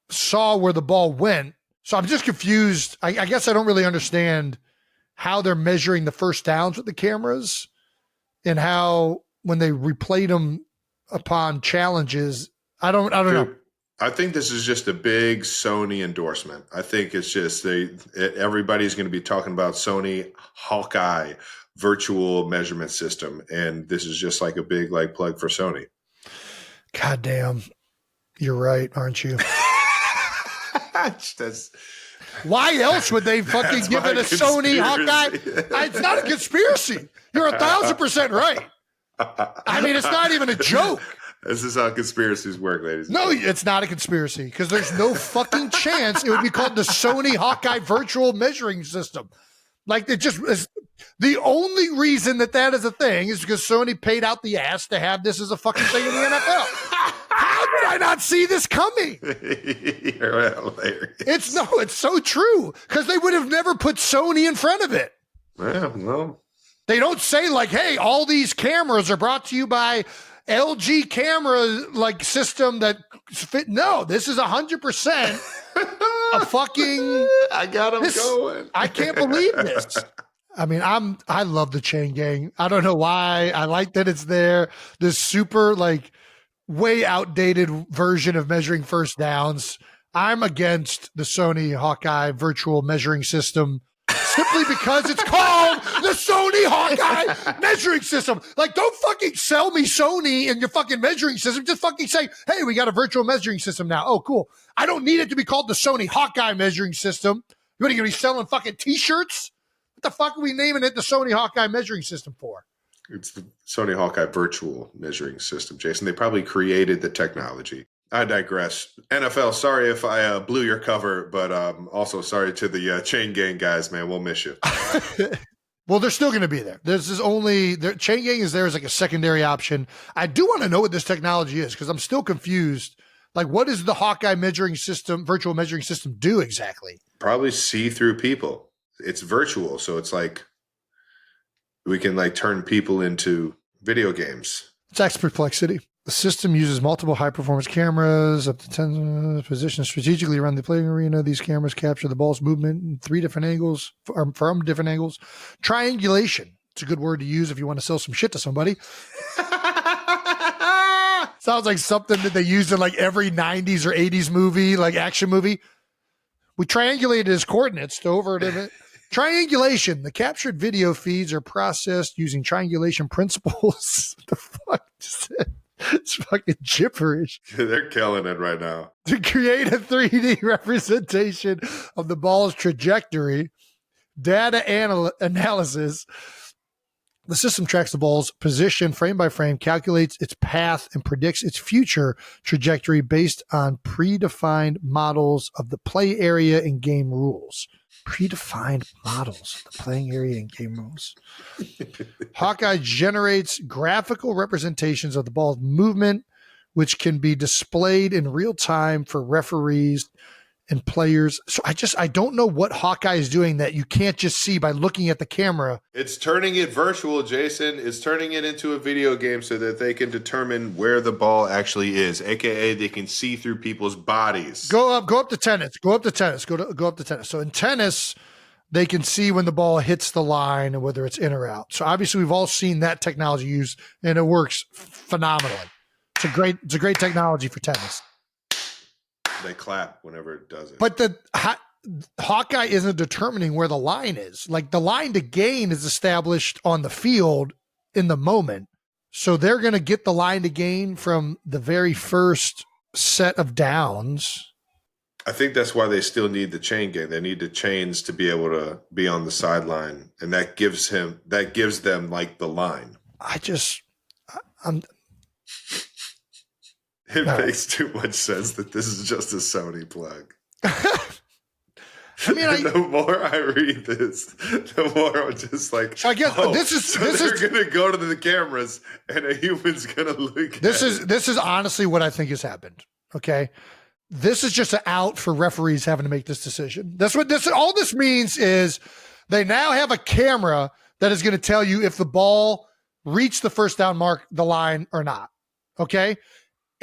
saw where the ball went. So I'm just confused. I guess I don't really understand how they're measuring the first downs with the cameras and how when they replayed them upon challenges, I don't know. I think this is just a big Sony endorsement. I think it's just everybody's going to be talking about Sony Hawkeye virtual measurement system. And this is just like a big like plug for Sony. God damn. You're right, aren't you? Why else would they fucking give it a Sony Hawkeye? It's not a conspiracy. You're 1,000% right. I mean, it's not even a joke. This is how conspiracies work, ladies. No, it's not a conspiracy because there's no fucking chance it would be called the Sony Hawkeye Virtual Measuring System. Like, it just is. The only reason that is a thing is because Sony paid out the ass to have this as a fucking thing in the NFL. How did I not see this coming? You're hilarious. It's so true because they would have never put Sony in front of it. Yeah, well, they don't say like, "Hey, all these cameras are brought to you by LG camera like system that fit." No, this is 100% a fucking. I got him going. I can't believe this. I mean, I love the chain gang. I don't know why. I like that it's there. This super like way outdated version of measuring first downs. I'm against the Sony Hawkeye virtual measuring system simply because it's called the Sony Hawkeye measuring system. Like, don't fucking sell me Sony and your fucking measuring system. Just fucking say, hey, we got a virtual measuring system now. Oh, cool. I don't need it to be called the Sony Hawkeye measuring system. What are you going to be selling fucking t-shirts? What the fuck are we naming it the Sony Hawkeye measuring system for? It's the Sony Hawkeye virtual measuring system, Jason. They probably created the technology. I digress. NFL, sorry if I blew your cover, but also sorry to the chain gang guys, man. We'll miss you. Well, they're still going to be there. This is only – chain gang is there as like a secondary option. I do want to know what this technology is because I'm still confused. Like, what does the Hawkeye measuring system, virtual measuring system do exactly? Probably see through people. It's virtual, so it's like we can like turn people into video games. It's X perplexity. The system uses multiple high-performance cameras up to 10 positions strategically around the playing arena. These cameras capture the ball's movement in 3 different angles, from different angles. Triangulation. It's a good word to use if you want to sell some shit to somebody. Sounds like something that they used in like every 90s or 80s movie, like action movie. We triangulated his coordinates to over it. Triangulation. The captured video feeds are processed using triangulation principles. What the fuck? It's fucking gibberish. They're killing it right now. To create a 3D representation of the ball's trajectory, data analysis. The system tracks the ball's position frame by frame, calculates its path, and predicts its future trajectory based on predefined models of the play area and game rules. Predefined models of the playing area and game rules. Hawkeye generates graphical representations of the ball's movement, which can be displayed in real time for referees and players. So I don't know what Hawkeye is doing that you can't just see by looking at the camera. It's turning it virtual, Jason. It's turning it into a video game so that they can determine where the ball actually is, aka they can see through people's bodies. Go up to tennis. Go up to tennis. So in tennis, they can see when the ball hits the line and whether it's in or out. So obviously we've all seen that technology used and it works phenomenally. It's a great technology for tennis. They clap whenever it does it. But the Hawkeye isn't determining where the line is. Like, the line to gain is established on the field in the moment. So they're going to get the line to gain from the very first set of downs. I think that's why they still need the chain gang. They need the chains to be able to be on the sideline. And that gives them like the line. It makes too much sense that this is just a Sony plug. I mean, the more I read this, the more I'm just like, so I guess they're going to go to the cameras and a human's going to look at it. This is honestly what I think has happened. Okay. This is just an out for referees having to make this decision. That's what all this means is they now have a camera that is going to tell you if the ball reached the first down mark, the line or not. Okay.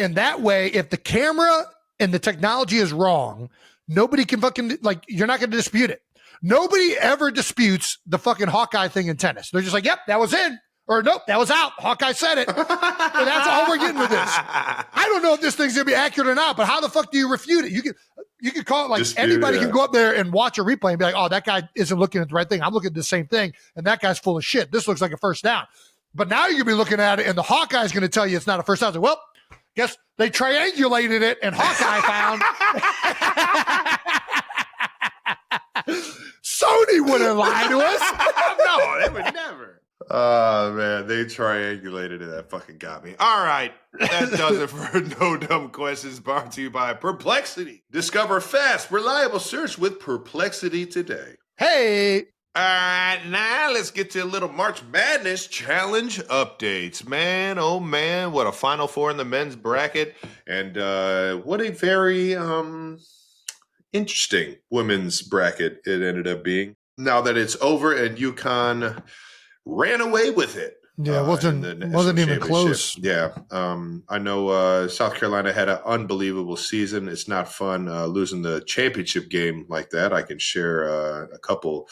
And that way, if the camera and the technology is wrong, nobody can fucking, like, you're not going to dispute it. Nobody ever disputes the fucking Hawkeye thing in tennis. They're just like, yep, that was in. Or nope, that was out. Hawkeye said it. And that's all we're getting with this. I don't know if this thing's gonna be accurate or not, but how the fuck do you refute it? You can call it like Dispute, anybody yeah. can go up there and watch a replay and be like, oh, that guy isn't looking at the right thing. I'm looking at the same thing, and that guy's full of shit. This looks like a first down. But now you're gonna be looking at it, and the Hawkeye's gonna tell you it's not a first down. So, well, guess they triangulated it, and Hawkeye found Sony wouldn't lie to us. No, they would never. Oh, man, they triangulated it. That fucking got me. All right, that does it for No Dumb Questions, brought to you by Perplexity. Discover fast, reliable search with Perplexity today. Hey, All right, now let's get to a little March Madness challenge updates. Man, oh man, what a Final Four in the men's bracket. And what a very interesting women's bracket it ended up being. Now that it's over and UConn ran away with it. yeah, it wasn't even close. Yeah. I know South Carolina had an unbelievable season. It's not fun losing the championship game like that. I can share a couple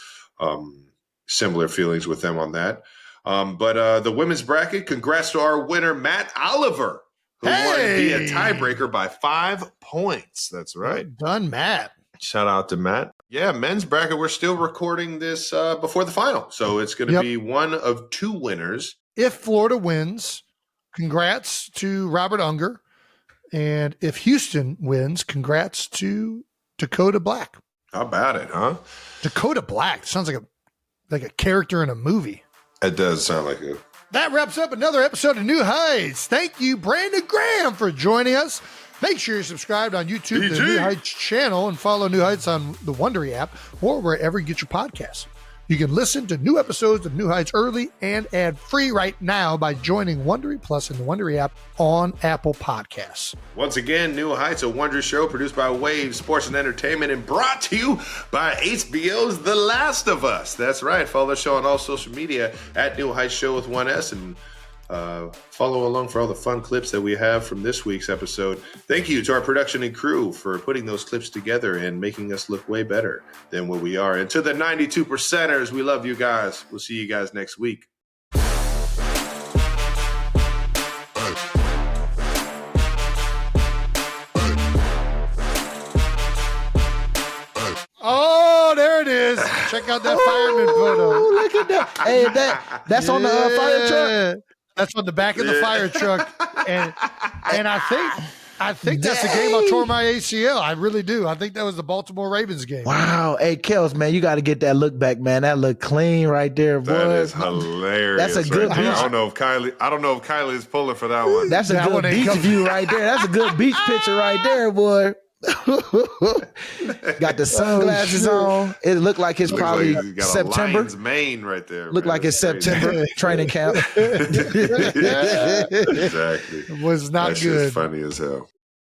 similar feelings with them on that. But the women's bracket, congrats to our winner, Matt Oliver, who won via tiebreaker by 5 points. That's right. Done, Matt. Shout out to Matt. Yeah, men's bracket, we're still recording this before the final. So it's going to be one of 2 winners. If Florida wins, congrats to Robert Unger. And if Houston wins, congrats to Dakota Black. How about it, huh? Dakota Black sounds like a character in a movie. It does sound like it. That wraps up another episode of New Heights. Thank you, Brandon Graham, for joining us. Make sure you're subscribed on YouTube to the New Heights channel and follow New Heights on the Wondery app or wherever you get your podcasts. You can listen to new episodes of New Heights early and ad-free right now by joining Wondery Plus in the Wondery app on Apple Podcasts. Once again, New Heights, a Wondery show produced by Wave Sports and Entertainment and brought to you by HBO's The Last of Us. That's right. Follow the show on all social media at New Heights Show with 1S and follow along for all the fun clips that we have from this week's episode. Thank you to our production and crew for putting those clips together and making us look way better than what we are. And to the 92%ers, we love you guys. We'll see you guys next week. Oh, there it is. Check out that fireman photo. Oh, look at that. Hey, that's on the fire truck. That's on the back of the fire truck. And I think that's the game I tore my ACL. I really do. I think that was the Baltimore Ravens game. Wow. Hey, Kels, man, you got to get that look back, man. That look clean right there, boy. That is hilarious. That's a good right there. beach. I don't know if Kylie is pulling for that one. That's a good beach view right there. That's a good beach picture right there, boy. Got the sunglasses on. It looked like it's probably like he's got September. A lion's mane right there. Looked like it's September training camp. Exactly. It was not That's good. just funny as hell.